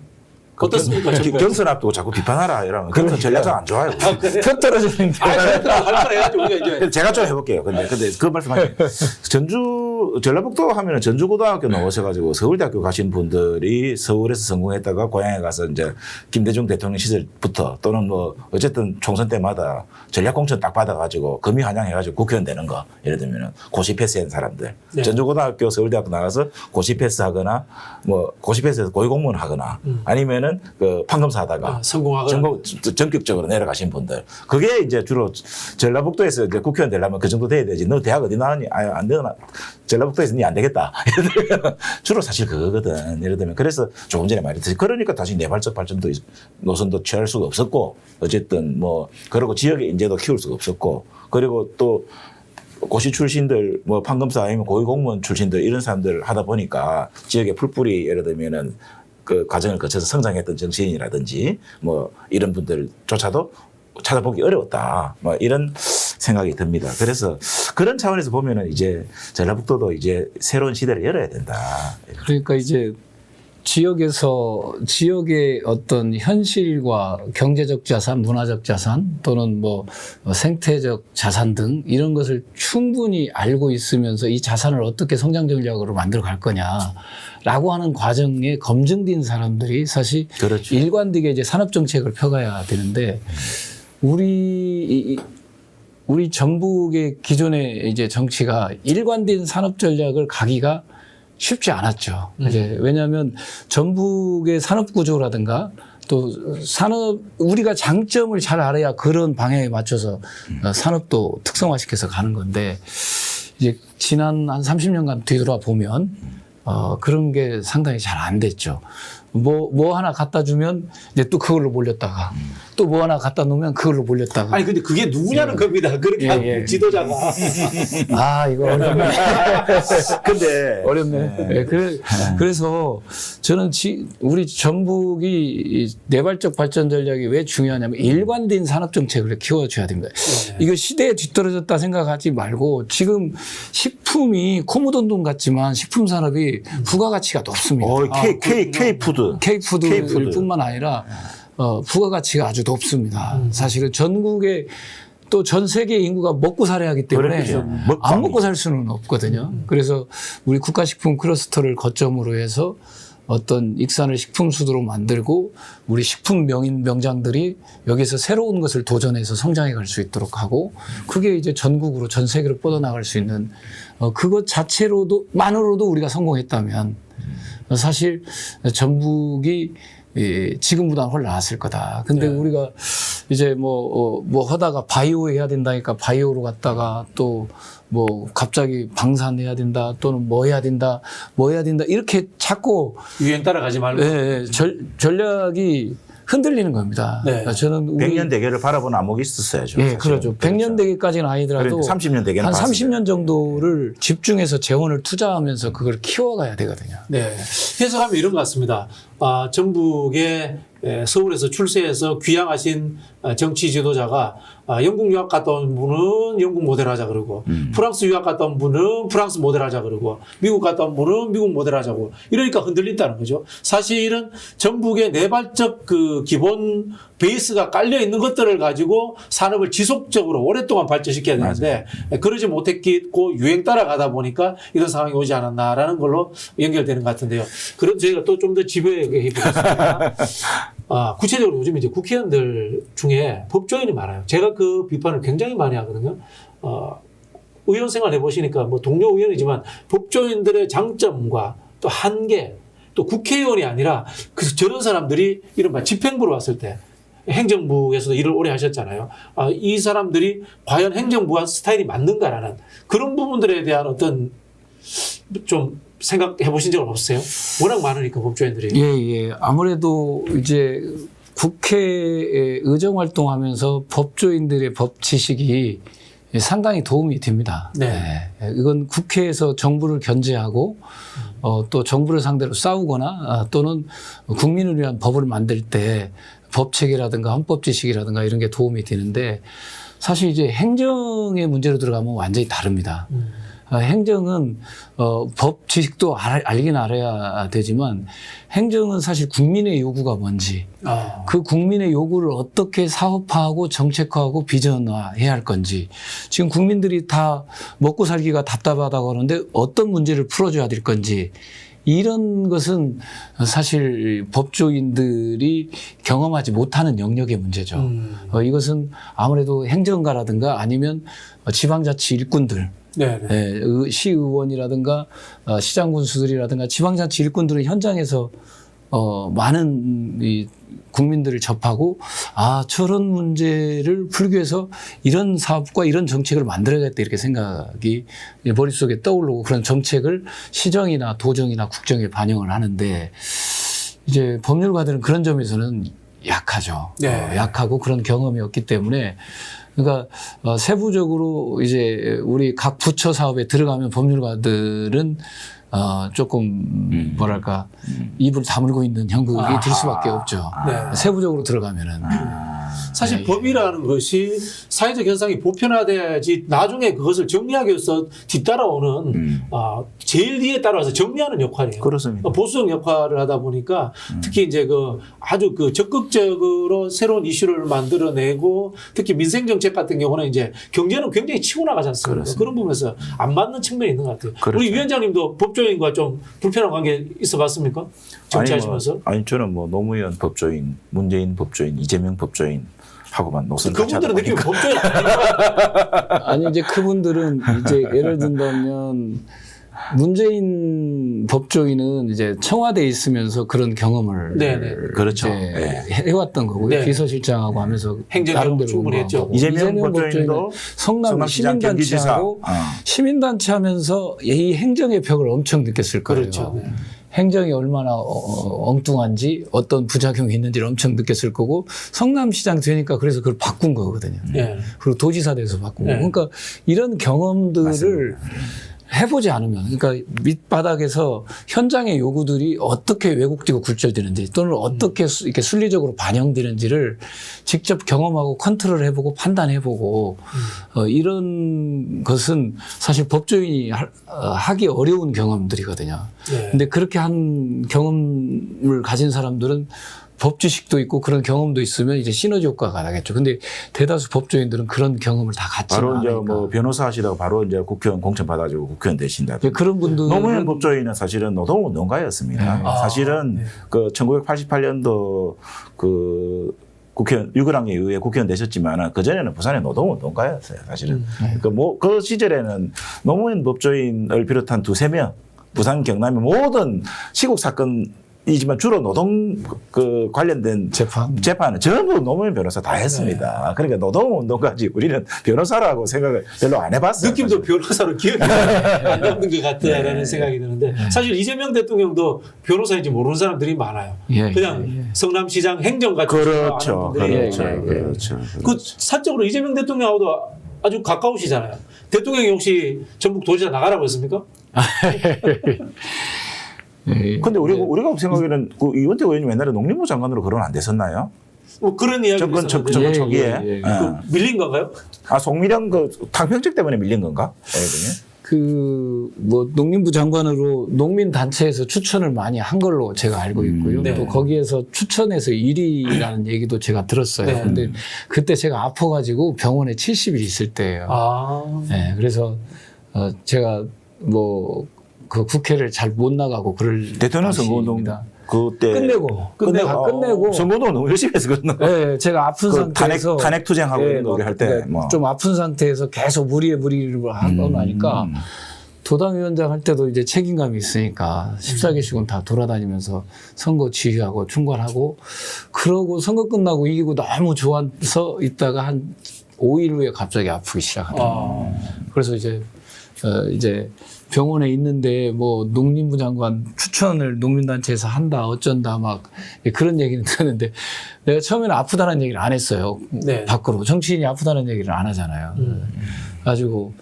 어떻습니까? 경선 앞두고 자꾸 비판하라 이러면 경선 전략가 안 좋아요. 표 떨어지는데. 할말 해야죠. 우리가 이제. 제가 좀 해볼게요. 근데 그 말씀하신 전라북도 하면은 전주고등학교 나오셔가지고 서울대학교 가신 분들이 서울에서 성공했다가 고향에 가서 이제 김대중 대통령 시절부터 또는 뭐 어쨌든 총선 때마다 전략공천 딱 받아가지고 금이환영해가지고 국회의원 되는 거 예를 들면은 고시 패스한 사람들 네. 전주고등학교 서울대학교 나가서 고시 패스하거나 뭐 고시 패스해서 고위공무원 하거나 아니면은 그 판검사 하다가 성공하거나 전격적으로 내려가신 분들 그게 이제 주로 전라북도에서 이제 국회의원 되려면 그 정도 돼야 되지. 너 대학 어디 나왔니? 아유 안 되나? 전라북도에서 니 안 되겠다. 예를 들면 주로 사실 그거거든. 예를 들면 그래서 조금 전에 말했듯이 그러니까 다시 내발적 발전도 노선도 취할 수가 없었고 어쨌든 뭐 그리고 지역의 인재도 키울 수가 없었고 그리고 또 고시 출신들 뭐 판검사 아니면 고위공무원 출신들 이런 사람들 하다 보니까 지역의 풀뿌리 예를 들면은 그 과정을 거쳐서 성장했던 정치인이라든지 뭐 이런 분들조차도 찾아보기 어려웠다. 뭐 이런 생각이 듭니다. 그래서 그런 차원에서 보면은 이제 전라북도도 이제 새로운 시대를 열어야 된다. 그러니까 이제 지역의 어떤 현실과 경제적 자산, 문화적 자산 또는 뭐 생태적 자산 등 이런 것을 충분히 알고 있으면서 이 자산을 어떻게 성장 전략으로 만들어 갈 거냐라고 하는 과정에 검증된 사람들이 사실 그렇죠. 일관되게 이제 산업 정책을 펴가야 되는데 우리 전북의 기존의 이제 정치가 일관된 산업 전략을 가기가 쉽지 않았죠. 이제 왜냐하면 전북의 산업 구조라든가 또 산업 우리가 장점을 잘 알아야 그런 방향에 맞춰서 산업도 특성화시켜서 가는 건데 이제 지난 한 30년간 뒤돌아 보면 그런 게 상당히 잘 안 됐죠. 뭐 하나 갖다 주면 이제 또 그걸로 몰렸다가 또 뭐 하나 갖다 놓으면 그걸로 몰렸다가. 아니 근데 그게 누구냐는 겁니다. 그렇게 한 지도자가. 이거 어렵네. 근데 어렵네. 그래서 저는 우리 전북이 내발적 발전 전략이 왜 중요하냐면 일관된 산업 정책을 키워줘야 됩니다. 이거 시대에 뒤떨어졌다 생각하지 말고 지금 식품이 코묻은 같지만 식품 산업이 부가가치가 높습니다. K푸드. K푸드일 뿐만 아니라 부가가치가 아주 높습니다. 사실은 전국에 또 전 세계 인구가 먹고 살아야 하기 때문에 그렇죠. 안 먹고 살 수는 없거든요. 그래서 우리 국가식품 클러스터를 거점으로 해서 어떤 익산을 식품 수도로 만들고 우리 식품 명인 명장들이 여기서 새로운 것을 도전해서 성장해 갈 수 있도록 하고 그게 이제 전국으로 전 세계로 뻗어나갈 수 있는 그것 자체로도 만으로도 우리가 성공했다면 사실 전북이 지금보다는 훨씬 나았을 거다. 근데 네. 우리가 이제 뭐 하다가 바이오 해야 된다니까 바이오로 갔다가 또 뭐 갑자기 방산해야 된다 또는 뭐 해야 된다 이렇게 자꾸 유행 따라가지 말고. 전략이 흔들리는 겁니다. 네. 그러니까 저는 우리 100년 대계를 바라보는 안목이 있었어야죠. 예, 사실은. 그렇죠. 100년 대계까지는 아니더라도 그러니까 30년 대계는 한 봤어요. 30년 정도를 집중해서 재원을 투자하면서 그걸 키워가야 되거든요. 네. 해석하면 이런 것 같습니다. 전북의 서울에서 출세해서 귀향하신 정치 지도자가 영국 유학 갔다 온 분은 영국 모델 하자 그러고 프랑스 유학 갔다 온 분은 프랑스 모델 하자 그러고 미국 갔다 온 분은 미국 모델 하자고 이러니까 흔들린다는 거죠. 사실은 전북의 내발적 그 기본 베이스가 깔려 있는 것들을 가지고 산업을 지속적으로 오랫동안 발전시켜야 되는데 그러지 못했고 유행 따라가다 보니까 이런 상황이 오지 않았나라는 걸로 연결되는 것 같은데요. 그럼 저희가 또 좀 더 집요하게 해보겠습니다. 구체적으로 요즘 이제 국회의원들 중에 법조인이 많아요. 제가 그 비판을 굉장히 많이 하거든요. 의원 생활 해보시니까 뭐 동료 의원이지만 법조인들의 장점과 또 한계, 또 국회의원이 아니라 저런 사람들이 이른바 집행부로 왔을 때 행정부에서도 일을 오래 하셨잖아요. 이 사람들이 과연 행정부와 스타일이 맞는가라는 그런 부분들에 대한 어떤 좀 생각해 보신 적은 없어요? 워낙 많으니까 법조인들이. 예. 아무래도 이제 국회에 의정 활동하면서 법조인들의 법 지식이 상당히 도움이 됩니다. 네. 이건 국회에서 정부를 견제하고 또 정부를 상대로 싸우거나 또는 국민을 위한 법을 만들 때 법체계라든가 헌법 지식이라든가 이런 게 도움이 되는데 사실 이제 행정의 문제로 들어가면 완전히 다릅니다. 행정은 법 지식도 알긴 알아야 되지만 행정은 사실 국민의 요구가 뭔지 그 국민의 요구를 어떻게 사업화하고 정책화하고 비전화해야 할 건지 지금 국민들이 다 먹고 살기가 답답하다고 하는데 어떤 문제를 풀어줘야 될 건지 이런 것은 사실 법조인들이 경험하지 못하는 영역의 문제죠. 이것은 아무래도 행정가라든가 아니면 지방자치 일꾼들 네. 시의원이라든가 시장군수들이라든가 지방자치 일꾼들은 현장에서 많은 이 국민들을 접하고 저런 문제를 풀기 위해서 이런 사업과 이런 정책을 만들어야겠다 이렇게 생각이 머릿속에 떠오르고 그런 정책을 시정이나 도정이나 국정에 반영을 하는데 이제 법률가들은 그런 점에서는 약하죠. 네. 약하고 그런 경험이 없기 때문에 그러니까 세부적으로 이제 우리 각 부처 사업에 들어가면 법률가들은 조금 뭐랄까 입을 다물고 있는 형국이 들 수밖에 없죠. 네. 세부적으로 들어가면은 사실 법이라는 것이 사회적 현상이 보편화돼야지 나중에 그것을 정리하기 위해서 뒤따라오는 제일 뒤에 따라와서 정리하는 역할이에요. 그렇습니다. 보수적 역할을 하다 보니까 특히 이제 아주 적극적으로 새로운 이슈를 만들어내고 특히 민생 정책 같은 경우는 이제 경제는 굉장히 치고 나가지 않습니까? 그렇습니다. 그런 부분에서 안 맞는 측면이 있는 것 같아요. 그렇죠. 우리 위원장님도 법조인과 좀 불편한 관계 있어봤습니까? 정치하시면서? 아니 저는 뭐 노무현 법조인, 문재인 법조인, 이재명 법조인 하고만 노선을 같이 하다 그분들은 느낌이 보니까 법조인 아니에요? 아니 이제 그분들은 이제 예를 든다면 문재인 법조인은 이제 청와대에 있으면서 그런 경험을 네네. 그렇죠. 이제 네. 해왔던 거고요. 네. 비서실장하고 하면서 행정 나름대로 충분히 했죠. 공부하고. 이재명 법조인도 성남 성남시장 경기지사 시민단체하고 시민단체 하면서 이 행정의 벽을 엄청 느꼈을 거예요. 그렇죠. 네. 행정이 얼마나 엉뚱한지 어떤 부작용이 있는지를 엄청 느꼈을 거고 성남시장 되니까 그래서 그걸 바꾼 거거든요. 네. 그리고 도지사 돼서 바꾸고. 네. 그러니까 이런 경험들을 맞습니다. 해보지 않으면 그러니까 밑바닥에서 현장의 요구들이 어떻게 왜곡되고 굴절되는지 또는 어떻게 이렇게 순리적으로 반영되는지를 직접 경험하고 컨트롤 해보고 판단해보고 이런 것은 사실 법조인이 하기 어려운 경험들이거든요. 네. 근데 그렇게 한 경험을 가진 사람들은 법 지식도 있고 그런 경험도 있으면 이제 시너지 효과가 나겠죠. 근데 대다수 법조인들은 그런 경험을 다 갖지 바로 않으니까. 이제 뭐 변호사 하시다가 바로 이제 국회의원 공천 받아주고 국회의원 되신다. 그런 분들은 노무현 법조인은 사실은 노동운동가였습니다. 네. 사실은 그 1988년도 그 국회의원 유근항에 의해 국회의원 되셨지만 그 전에는 부산의 노동운동가였어요. 사실은 그 시절에는 노무현 법조인을 비롯한 두세 명 부산 경남의 모든 시국 사건 이지만 주로 노동 그 관련된 재판은 전부 노무현 변호사 다 했습니다. 그러니까 노동운동까지 우리는 변호사라고 생각을 별로 안 해봤어요. 느낌도 변호사로 기억이 안 남는 것 같다라는 생각이 드는데 사실 이재명 대통령도 변호사인지 모르는 사람들이 많아요. 그냥 성남시장 행정같이 그렇죠. 그렇죠. 그 사적으로 이재명 대통령하고도 아주 가까우시잖아요. 대통령이 혹시 전북 도지사 나가라고 했습니까? 근데 우리가 생각에는 그 이원택 의원님 옛날에 농림부 장관으로 거론 안 됐었나요? 뭐 그런 이야기 정권 초기에 그 밀린 건가요? 송미령 그 탕평책 때문에 밀린 건가? 뭐 농림부 장관으로 농민 단체에서 추천을 많이 한 걸로 제가 알고 있고요. 또 거기에서 추천해서 1위라는 얘기도 제가 들었어요. 근데 그때 제가 아파가지고 병원에 70일 있을 때예요. 그래서 제가 뭐 그 국회를 잘 못 나가고 그럴 대통령 선거운동 그때 끝내고 선거운동 너무 열심히 해서 그랬나? 네, 제가 아픈 상태에서 탄핵 투쟁하고 이런 거 우리 할 때 좀 아픈 상태에서 계속 무리를 하고 나니까 도당위원장 할 때도 이제 책임감이 있으니까 14개씩은 다 돌아다니면서 선거 지휘하고 충관하고 그러고 선거 끝나고 이기고 너무 좋아서 있다가 한 5일 후에 갑자기 아프기 시작하더라고요. 그래서 이제 병원에 있는데 뭐 농림부 장관 추천을 농민단체에서 한다 어쩐다 막 그런 얘기는 듣는데 내가 처음에는 아프다는 얘기를 안 했어요. 밖으로 정치인이 아프다는 얘기를 안 하잖아요. 가지고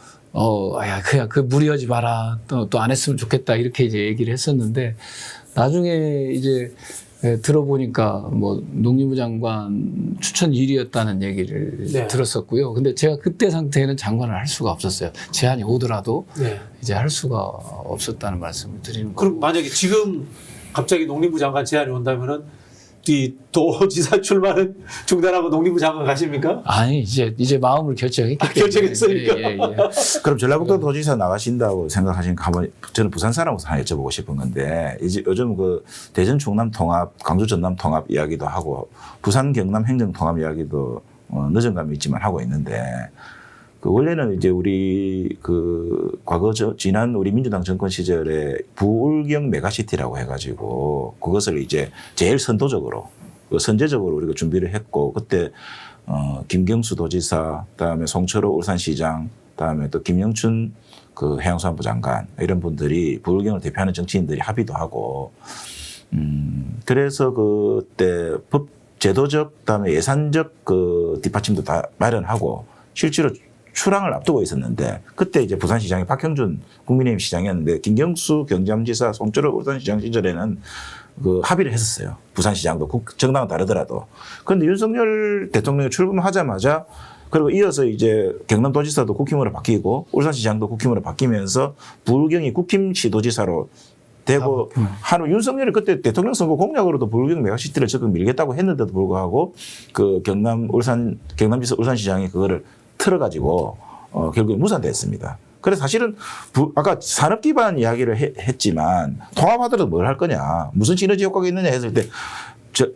야 그냥 그 무리하지 마라 또 안 했으면 좋겠다 이렇게 이제 얘기를 했었는데 나중에 이제 들어보니까 뭐 농림부 장관 추천 1위였다는 얘기를 들었었고요. 근데 제가 그때 상태에는 장관을 할 수가 없었어요. 제안이 오더라도 이제 할 수가 없었다는 말씀을 드리는 거예요. 그럼 만약에 지금 갑자기 농림부 장관 제안이 온다면은 이 도지사 출마는 중단하고 농림부 장관 가십니까? 아니 이제 마음을 결정했기 때문에. 결정했으니까. 그럼 전라북도 도지사 나가신다고 생각하시니까 한번 저는 부산 사람으로서 하나 여쭤보고 싶은 건데 이제 요즘 그 대전 충남 통합, 광주 전남 통합 이야기도 하고 부산 경남 행정 통합 이야기도 늦은 감이 있지만 하고 있는데 그 원래는 이제 우리 그 과거 지난 우리 민주당 정권 시절에 부울경 메가시티라고 해가지고 그것을 이제 제일 선도적으로 선제적으로 우리가 준비를 했고 그때 김경수 도지사, 그다음에 송철호 울산시장, 그다음에 또 김영춘 그 해양수산부 장관 이런 분들이 부울경을 대표하는 정치인들이 합의도 하고 그래서 그때 법 제도적 그다음에 예산적 그 뒷받침도 다 마련하고 실제로 출항을 앞두고 있었는데 그때 이제 부산시장이 박형준 국민의힘 시장이었는데 김경수 경남지사 송철호 울산시장 시절에는 그 합의를 했었어요. 부산시장도 정당은 다르더라도. 그런데 윤석열 대통령이 출범하자마자 그리고 이어서 이제 경남도지사도 국힘으로 바뀌고 울산시장도 국힘으로 바뀌면서 부울경이 국힘시도지사로 되고 한 후 윤석열이 그때 대통령 선거 공약으로도 부울경 메가시티를 적극 밀겠다고 했는데도 불구하고 그 경남지사 울산시장이 그거를 틀어가지고 결국에 무산됐습니다. 그래서 사실은 아까 산업 기반 이야기를 했지만 통합하더라도 뭘 할 거냐, 무슨 시너지 효과가 있느냐 했을 때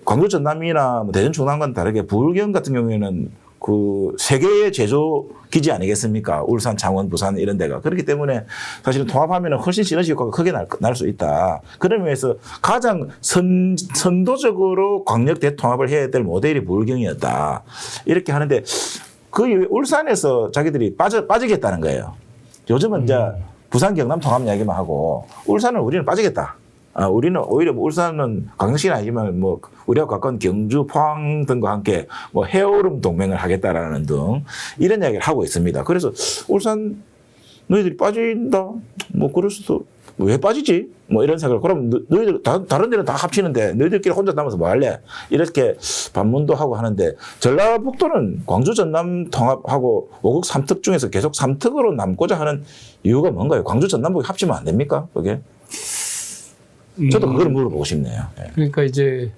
광주 전남이나 뭐 대전 충남과는 다르게 부울경 같은 경우에는 그 세계의 제조 기지 아니겠습니까? 울산, 창원, 부산 이런 데가 그렇기 때문에 사실은 통합하면 훨씬 시너지 효과가 크게 날 수 있다. 그런 의미에서 가장 선도적으로 광역 대통합을 해야 될 모델이 부울경이었다. 이렇게 하는데. 그 울산에서 자기들이 빠지겠다는 거예요. 요즘은 이제 부산 경남 통합 이야기만 하고 울산은 우리는 빠지겠다. 우리는 오히려 뭐 울산은 광역시는 아니지만 뭐 우리와 가까운 경주, 포항 등과 함께 뭐 해오름 동맹을 하겠다라는 등 이런 이야기를 하고 있습니다. 그래서 울산 너희들이 빠진다. 뭐 그럴 수도 왜 빠지지? 뭐 이런 생각을 그럼 너희들 다른 데는 다 합치는데 너희들끼리 혼자 남아서 뭐 할래? 이렇게 반문도 하고 하는데 전라북도는 광주 전남 통합하고 5국 3특 중에서 계속 3특으로 남고자 하는 이유가 뭔가요? 광주 전남북이 합치면 안 됩니까? 그게? 저도 그걸 물어보고 싶네요. 그러니까 이제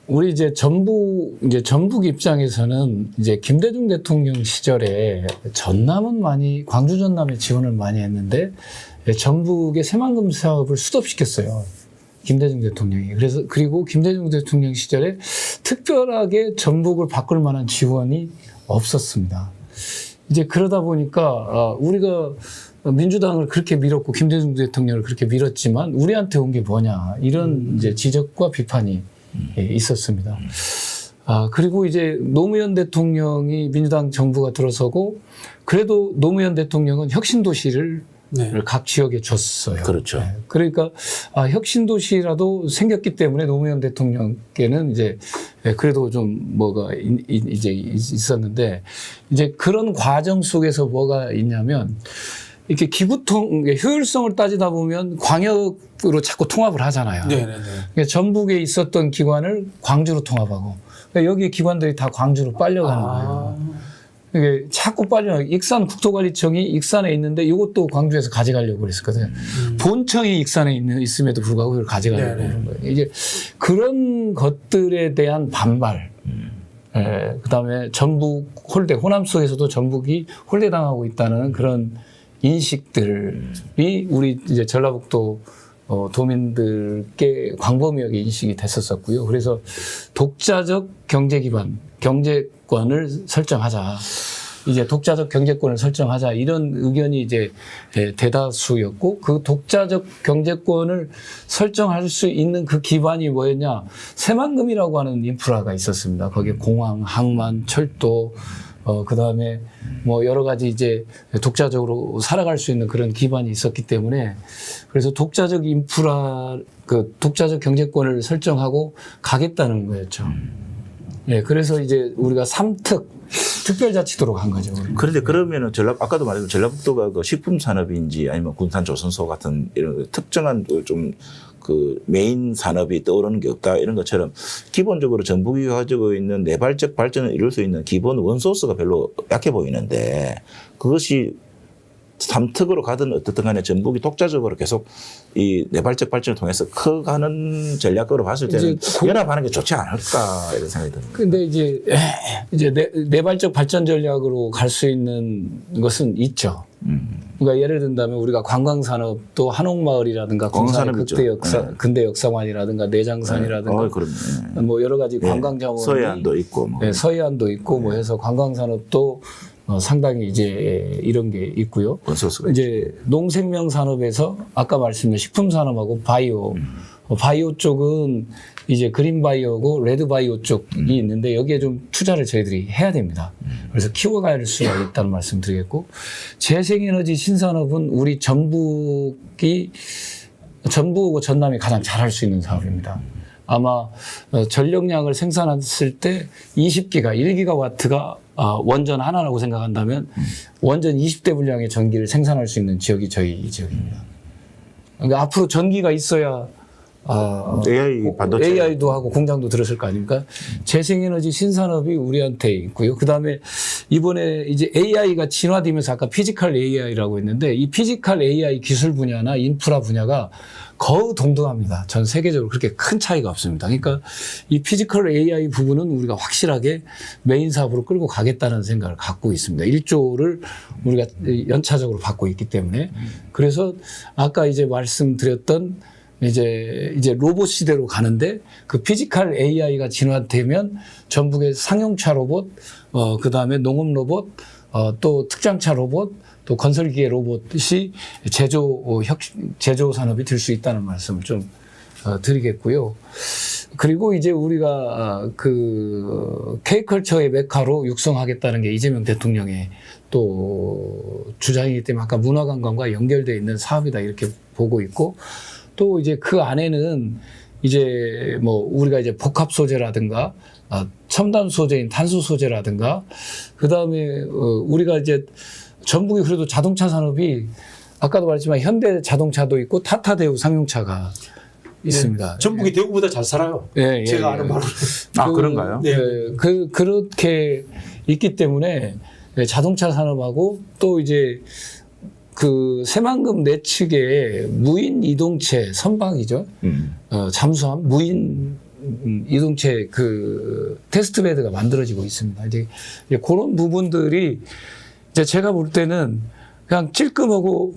우리 이제 전북 입장에서는 이제 김대중 대통령 시절에 전남은 광주 전남에 지원을 많이 했는데 전북의 새만금 사업을 수도시켰어요. 김대중 대통령이. 그리고 김대중 대통령 시절에 특별하게 전북을 바꿀 만한 지원이 없었습니다. 이제 그러다 보니까 우리가 민주당을 그렇게 밀었고 김대중 대통령을 그렇게 밀었지만 우리한테 온 게 뭐냐 이런 이제 지적과 비판이 있었습니다. 그리고 이제 노무현 대통령이 민주당 정부가 들어서고 그래도 노무현 대통령은 혁신도시를 네. 각 지역에 줬어요. 그렇죠. 네. 그러니까 혁신도시라도 생겼기 때문에 노무현 대통령께는 이제 그래도 좀 뭐가 이제 있었는데 이제 그런 과정 속에서 뭐가 있냐면 이렇게 기부통 효율성을 따지다 보면 광역으로 자꾸 통합을 하잖아요. 네네네. 그러니까 전북에 있었던 기관을 광주로 통합하고 그러니까 여기 기관들이 다 광주로 빨려가는 거예요. 이게 자꾸 빨려. 익산 국토관리청이 익산에 있는데 이것도 광주에서 가져가려고 그랬었거든요. 본청이 익산에 있음에도 불구하고 이걸 가져가려고 그러는 거예요. 이제 그런 것들에 대한 반발. 그다음에 전북 홀대 호남 속에서도 전북이 홀대당하고 있다는 그런 인식들이 우리 이제 전라북도 도민들께 광범위하게 인식이 됐었었고요. 그래서 독자적 경제 기반, 경제권을 설정하자. 이제 독자적 경제권을 설정하자. 이런 의견이 이제 대다수였고 그 독자적 경제권을 설정할 수 있는 그 기반이 뭐였냐. 새만금이라고 하는 인프라가 있었습니다. 거기에 공항, 항만, 철도, 그 다음에 뭐 여러 가지 이제 독자적으로 살아갈 수 있는 그런 기반이 있었기 때문에 그래서 독자적 인프라, 그 독자적 경제권을 설정하고 가겠다는 거였죠. 예, 그래서 이제 우리가 3특, 특별자치도로 간 거죠. 우리는. 그런데 그러면은 아까도 말했지만 전라북도가 그 식품 산업인지 아니면 군산 조선소 같은 이런 특정한 그 메인 산업이 떠오르는 게 없다 이런 것처럼 기본적으로 전북이 가지고 있는 내발적 발전을 이룰 수 있는 기본 원소스가 별로 약해 보이는데 그것이 삼특으로 가든 어떻든 간에 전북이 독자적으로 계속 이 내발적 발전을 통해서 커가는 전략으로 봤을 때는 연합하는 게 좋지 않을까 이런 생각이 듭니다. 근데 이제 내발적 발전 전략으로 갈 수 있는 것은 있죠. 그러니까 예를 든다면 우리가 관광산업도 한옥마을이라든가 군산의 근대 역사관이라든가 내장산이라든가 뭐 여러 가지 관광자원이 서해안도 있고 뭐. 네, 서해안도 있고 뭐 해서 관광산업도 상당히 이제 이런 게 있고요. 이제 농생명 산업에서 아까 말씀드린 식품 산업하고 바이오, 바이오 쪽은 이제 그린 바이오고 레드 바이오 쪽이 있는데 여기에 좀 투자를 저희들이 해야 됩니다. 그래서 키워갈 수가 있다는 말씀 드리겠고 재생에너지 신산업은 우리 전북하고 전남이 가장 잘할 수 있는 사업입니다. 아마 전력량을 생산했을 때 20기가, 1기가와트가 원전 하나라고 생각한다면 원전 20대 분량의 전기를 생산할 수 있는 지역이 저희 지역입니다. 그러니까 앞으로 전기가 있어야 AI도 하고 공장도 들었을 거 아닙니까? 재생에너지 신산업이 우리한테 있고요. 그 다음에 이번에 이제 AI가 진화되면서 아까 피지컬 AI라고 했는데 이 피지컬 AI 기술 분야나 인프라 분야가 거의 동등합니다. 전 세계적으로 그렇게 큰 차이가 없습니다. 그러니까 이 피지컬 AI 부분은 우리가 확실하게 메인 사업으로 끌고 가겠다는 생각을 갖고 있습니다. 1조를 우리가 연차적으로 받고 있기 때문에 그래서 아까 이제 말씀드렸던 이제 로봇 시대로 가는데 그 피지컬 AI가 진화되면 전북의 상용차 로봇, 그 다음에 농업 로봇, 또 특장차 로봇, 또 건설기계 로봇이 제조 산업이 될 수 있다는 말씀을 좀 드리겠고요. 그리고 이제 우리가 그 K컬처의 메카로 육성하겠다는 게 이재명 대통령의 또 주장이기 때문에 아까 문화관광과 연결되어 있는 사업이다 이렇게 보고 있고 또 이제 그 안에는 이제 뭐 우리가 이제 복합 소재라든가 첨단 소재인 탄소 소재라든가 그 다음에 우리가 이제 전북이 그래도 자동차 산업이 아까도 말했지만 현대 자동차도 있고 타타 대우 상용차가 있습니다. 네, 전북이 대구보다 잘 살아요. 예, 제가 아는 바로. 그런가요? 네. 그렇게 있기 때문에 자동차 산업하고 또 이제 그 새만금 내측에 무인 이동체 선박이죠. 잠수함 무인 이동체 그 테스트 베드가 만들어지고 있습니다. 이제 그런 부분들이 이제 제가 볼 때는 그냥 찔끔하고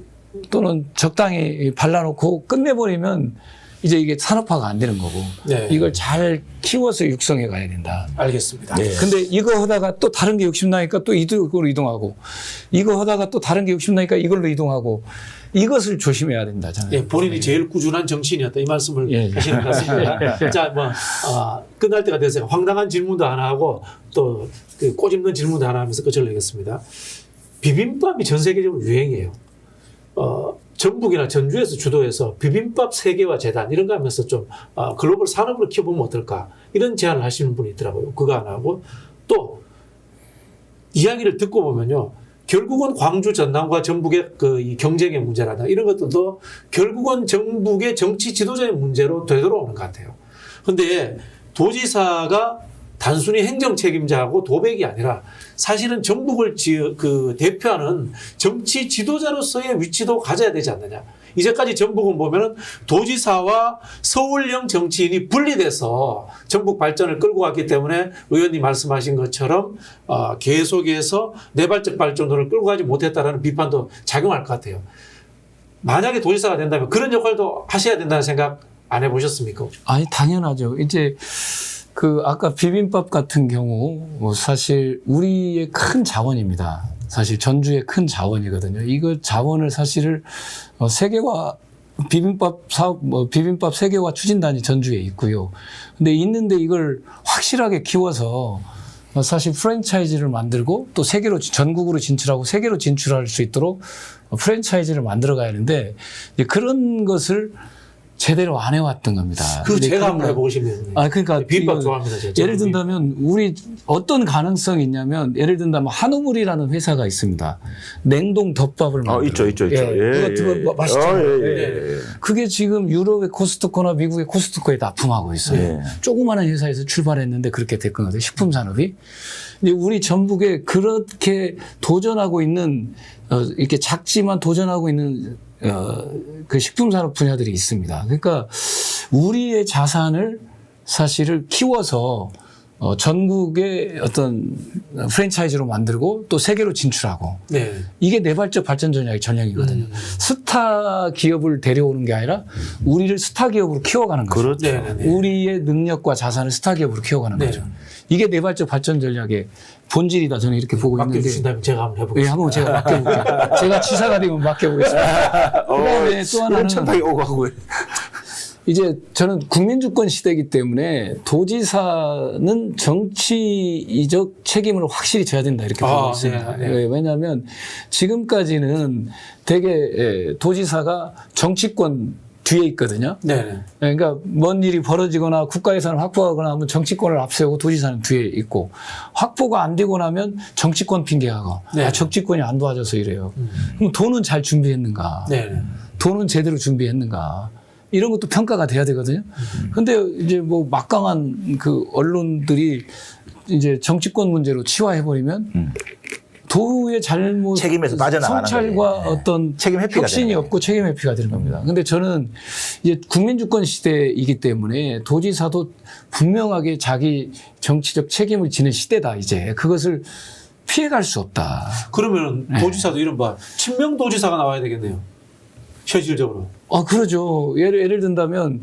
또는 적당히 발라놓고 끝내버리면 이제 이게 산업화가 안 되는 거고 네. 이걸 잘 키워서 육성해 가야 된다. 알겠습니다. 네. 근데 이거 하다가 또 다른 게 욕심나니까 또 이쪽으로 이동하고 이거 하다가 또 다른 게 욕심나니까 이걸로 이동하고 이것을 조심해야 된다. 저는. 예, 본인이 제일 꾸준한 정치인이었다 이 말씀을 예, 예. 하시는 것 같습니다. 자, 뭐 끝날 때가 돼서 황당한 질문도 하나 하고 또 그 꼬집는 질문도 하나 하면서 끝을 내겠습니다. 비빔밥이 전 세계적으로 유행이에요. 전북이나 전주에서 주도해서 비빔밥 세계화 재단 이런 거 하면서 좀 글로벌 산업으로 키워보면 어떨까 이런 제안을 하시는 분이 있더라고요. 그거 하나 하고 또 이야기를 듣고 보면요. 결국은 광주 전남과 전북의 이 경쟁의 문제라든가 이런 것들도 결국은 전북의 정치 지도자의 문제로 되돌아오는 것 같아요. 그런데 도지사가 단순히 행정 책임자하고 도백이 아니라 사실은 전북을 대표하는 정치 지도자로서의 위치도 가져야 되지 않느냐. 이제까지 전북은 보면은 도지사와 서울형 정치인이 분리돼서 전북 발전을 끌고 갔기 때문에 의원님 말씀하신 것처럼 계속해서 내발적 발전도를 끌고 가지 못했다라는 비판도 작용할 것 같아요. 만약에 도지사가 된다면 그런 역할도 하셔야 된다는 생각 안 해보셨습니까? 아니 당연하죠. 이제 그 아까 비빔밥 같은 경우 뭐 사실 우리의 큰 자원입니다. 사실 전주의 큰 자원이거든요. 이거 자원을 사실을 세계화 비빔밥 사업 비빔밥 세계화 추진단이 전주에 있고요. 근데 있는데 이걸 확실하게 키워서 사실 프랜차이즈를 만들고 또 세계로 전국으로 진출하고 세계로 진출할 수 있도록 프랜차이즈를 만들어 가야 하는데 이제 그런 것을 제대로 안 해왔던 겁니다. 그 제가 한번 해보고 싶네요. 그러니까 비빔밥 좋아합니다. 제가. 예를 든다면 우리 어떤 가능성이 있냐면 예를 든다면 한우물이라는 회사가 있습니다. 냉동 덮밥을 만들어요. 있죠. 예, 그거 맛있잖아요. 예. 그게 지금 유럽의 코스트코나 미국의 코스트코에 납품하고 있어요. 예. 조그마한 회사에서 출발했는데 그렇게 됐거든요. 식품 산업이. 근데 우리 전북에 그렇게 도전하고 있는 이렇게 작지만 도전하고 있는 그 식품 산업 분야들이 있습니다. 그러니까 우리의 자산을 사실을 키워서 전국의 어떤 프랜차이즈로 만들고 또 세계로 진출하고 네. 이게 내발적 발전 전략이거든요. 스타 기업을 데려오는 게 아니라 우리를 스타 기업으로 키워가는 거죠. 그렇죠. 네. 우리의 능력과 자산을 스타 기업으로 키워가는 네. 거죠. 이게 내발적 발전 전략의 본질이다. 저는 이렇게 보고 있는데. 맡겨주신다면 제가 한번 예, 해보겠습니다. 한번 제가 맡겨볼게요. 제가 지사가 되면 맡겨보겠습니다. 그다음에 또 하나는 천박이 오고 하고. 이제 저는 국민주권 시대이기 때문에 도지사는 정치적 책임을 확실히 져야 된다 이렇게 보고 있습니다. 네. 예, 왜냐하면 지금까지는 되게 도지사가 정치권 뒤에 있거든요. 네. 그러니까 뭔 일이 벌어지거나 국가 예산을 확보하거나 하면 정치권을 앞세우고 도지사는 뒤에 있고 확보가 안 되고 나면 정치권 핑계하고 네. 정치권이 안 도와줘서 이래요. 그럼 돈은 잘 준비했는가? 네. 돈은 제대로 준비했는가? 이런 것도 평가가 돼야 되거든요. 근데 이제 뭐 막강한 그 언론들이 이제 정치권 문제로 치화해버리면 도의 잘못 책임에서 빠져나가는 성찰과 거지. 네. 어떤 책임 회피가 혁신이 되는 없고 책임 회피가 되는 겁니다. 근데 저는 이제 국민주권 시대이기 때문에 도지사도 분명하게 자기 정치적 책임을 지는 시대다. 이제 그것을 피해갈 수 없다. 그러면 도지사도 이른바 친명 도지사가 나와야 되겠네요. 현실적으로. 그러죠. 예를 든다면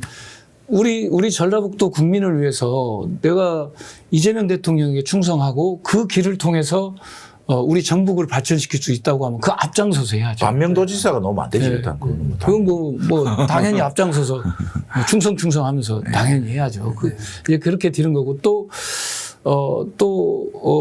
우리 전라북도 국민을 위해서 내가 이재명 대통령에게 충성하고 그 길을 통해서 우리 전북을 발전시킬 수 있다고 하면 그 앞장서서 해야죠. 반면도지사가 너무 안 되지 네. 일단 그건 뭐 당연히 앞장서서 충성하면서 당연히 해야죠. 이제 그렇게 되는 거고 또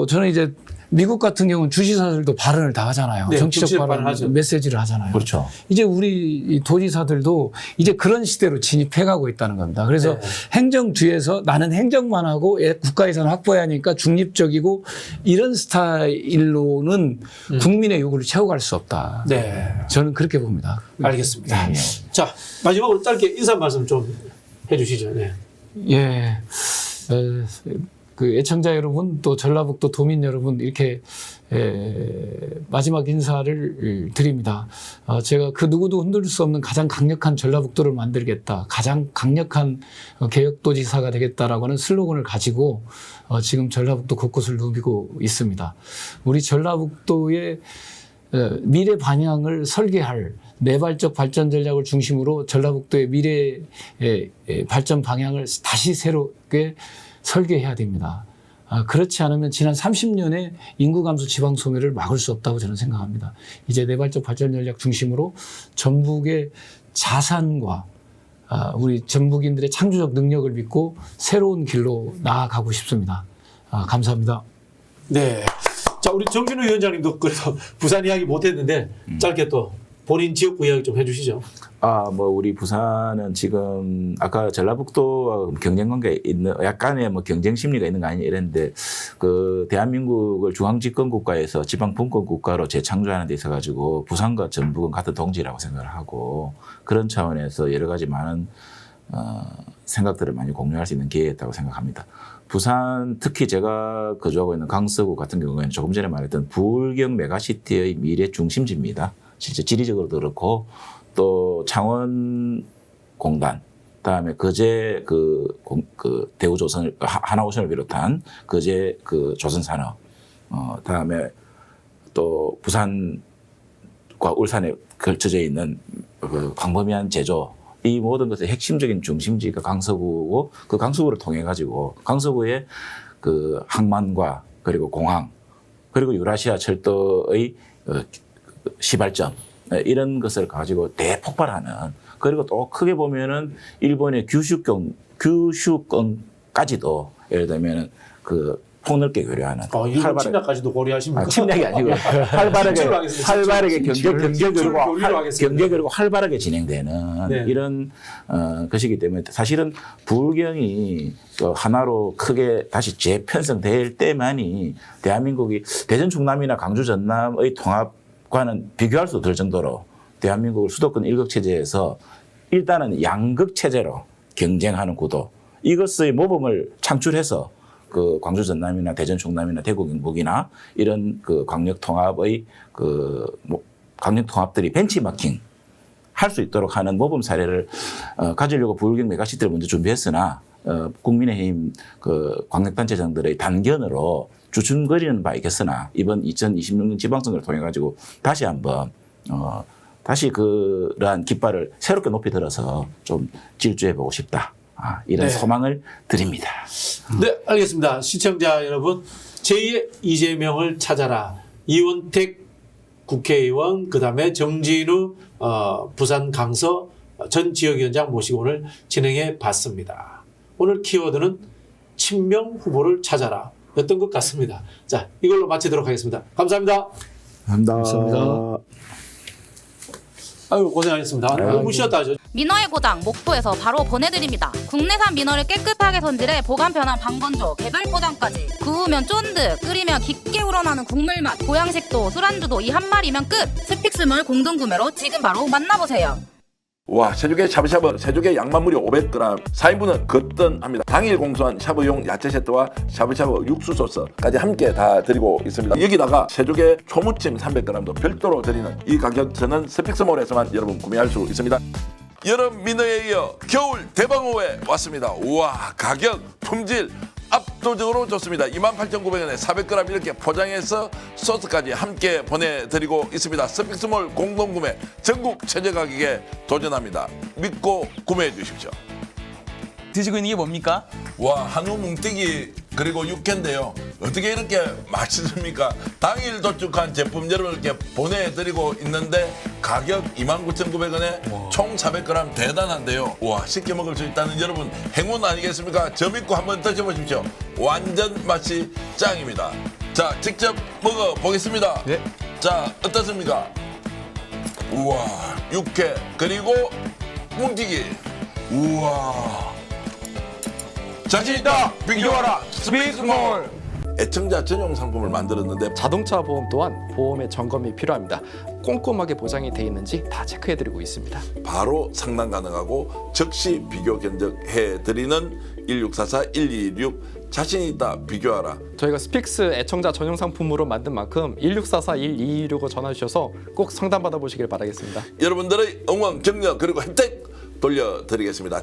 저는 이제 미국 같은 경우는 주지사들도 발언을 다 하잖아요. 네, 정치적 발언, 하죠. 메시지를 하잖아요. 그렇죠. 이제 우리 도지사들도 이제 그런 시대로 진입해가고 있다는 겁니다. 그래서 네. 행정 뒤에서 나는 행정만 하고 국가예산 확보해야 하니까 중립적이고 이런 스타일로는 국민의 요구를 채워갈 수 없다. 네. 저는 그렇게 봅니다. 알겠습니다. 자, 마지막으로 짧게 인사 말씀 좀 해주시죠. 네. 예. 그 애청자 여러분 또 전라북도 도민 여러분 이렇게 마지막 인사를 드립니다. 제가 그 누구도 흔들 수 없는 가장 강력한 전라북도를 만들겠다. 가장 강력한 개혁도지사가 되겠다라고 하는 슬로건을 가지고 지금 전라북도 곳곳을 누비고 있습니다. 우리 전라북도의 미래 방향을 설계할 내발적 발전 전략을 중심으로 전라북도의 미래의 발전 방향을 다시 새롭게 설계해야 됩니다. 그렇지 않으면 지난 30년의 인구 감소 지방 소멸을 막을 수 없다고 저는 생각합니다. 이제 내발적 발전 전략 중심으로 전북의 자산과 우리 전북인들의 창조적 능력을 믿고 새로운 길로 나아가고 싶습니다. 감사합니다. 네. 자, 우리 정진우 위원장님도 그래서 부산 이야기 못했는데 짧게 또 본인 지역구 이야기 좀 해주시죠. 뭐 우리 부산은 지금 아까 전라북도와 경쟁 관계 있는 약간의 뭐 경쟁 심리가 있는 거 아니냐 이랬는데 그 대한민국을 중앙 집권 국가에서 지방 분권 국가로 재창조하는 데 있어 가지고 부산과 전북은 같은 동지라고 생각을 하고 그런 차원에서 여러 가지 많은 생각들을 많이 공유할 수 있는 기회였다고 생각합니다. 부산 특히 제가 거주하고 있는 강서구 같은 경우에는 조금 전에 말했던 부울경 메가시티의 미래 중심지입니다. 실제 지리적으로도 그렇고 또 창원공단, 그다음에 거제 그 대우조선 하나오션을 비롯한 거제 그 조선산업, 그다음에 또 부산과 울산에 걸쳐져 있는 그 광범위한 제조. 이 모든 것의 핵심적인 중심지가 강서구고 그 강서구를 통해 가지고 강서구의 그 항만과 그리고 공항 그리고 유라시아 철도의 시발점 이런 것을 가지고 대폭발하는 그리고 또 크게 보면은 일본의 규슈권까지도 예를 들면은 그 폭넓게 고려하는 일본 침략까지도 고려하십니까? 침략이 아니고 활발하게 경제 그리고 활발하게 진행되는 네. 이런 것이기 때문에 사실은 부울경이 하나로 크게 다시 재편성될 때만이 대한민국이 대전 충남이나 강주 전남의 통합과는 비교할 수 없을 정도로 대한민국을 수도권 일극 체제에서 일단은 양극 체제로 경쟁하는 구도 이것의 모범을 창출해서 그 광주 전남이나 대전 충남이나 대구 경북이나 이런 그 광역 통합의 광역 통합들이 벤치마킹 할 수 있도록 하는 모범 사례를 가지려고 부울경 메가시티를 먼저 준비했으나 국민의힘 그 광역단체장들의 단견으로 주춤거리는 바 있겠으나 이번 2026년 지방선거를 통해 가지고 다시 한번 다시 그러한 깃발을 새롭게 높이 들어서 좀 질주해 보고 싶다. 이런 네. 소망을 드립니다. 네, 알겠습니다. 시청자 여러분, 제2의 이재명을 찾아라. 이원택 국회의원, 그 다음에 정진우 부산 강서 전 지역위원장 모시고 오늘 진행해 봤습니다. 오늘 키워드는 친명 후보를 찾아라 였던 것 같습니다. 자, 이걸로 마치도록 하겠습니다. 감사합니다. 감사합니다. 아유, 고생하셨습니다. 너무 쉬었다 하죠. 민어의 고장 목포에서 바로 보내드립니다. 국내산 민어를 깨끗하게 손질해 보관 편한 방건조, 개별 포장까지. 구우면 쫀득, 끓이면 깊게 우러나는 국물 맛. 보양식도 술안주도 이 한 마리면 끝. 스픽스몰 공동구매로 지금 바로 만나보세요. 와, 새조개 샤브샤브, 새조개 양만 무려 500g, 4인분은 거뜬합니다. 당일 공수한 샤브용 야채 세트와 샤브샤브 육수 소스까지 함께 다 드리고 있습니다. 여기다가 새조개 초무침 300g도 별도로 드리는 이 가격 저는 스픽스몰에서만 여러분 구매할 수 있습니다. 여름 민어에 이어 겨울 대방어에 왔습니다. 우와, 가격, 품질 압도적으로 좋습니다. 28,900원에 400g 이렇게 포장해서 소스까지 함께 보내드리고 있습니다. 스픽스몰 공동구매 전국 최저 가격에 도전합니다. 믿고 구매해 주십시오. 드시고 있는 게 뭡니까? 와, 한우 뭉티기 그리고 육회인데요. 어떻게 이렇게 맛있습니까? 당일 도축한 제품 여러분께 보내드리고 있는데 가격 29,900원에 총 400g 대단한데요. 와, 쉽게 먹을 수 있다는 여러분 행운 아니겠습니까? 저 믿고 한번 드셔보십시오. 완전 맛이 짱입니다. 자, 직접 먹어보겠습니다. 네. 자, 어떻습니까? 우와, 육회 그리고 뭉티기. 우와. 자신있다 비교하라 스픽스몰. 애청자 전용 상품을 만들었는데 자동차 보험 또한 보험의 점검이 필요합니다. 꼼꼼하게 보장이 돼 있는지 다 체크해드리고 있습니다. 바로 상담 가능하고 즉시 비교 견적해드리는 1644-1226 자신있다 비교하라. 저희가 스픽스 애청자 전용 상품으로 만든 만큼 1644-1226을 전화주셔서 꼭 상담 받아보시길 바라겠습니다. 여러분들의 응원 격려 그리고 혜택 돌려드리겠습니다.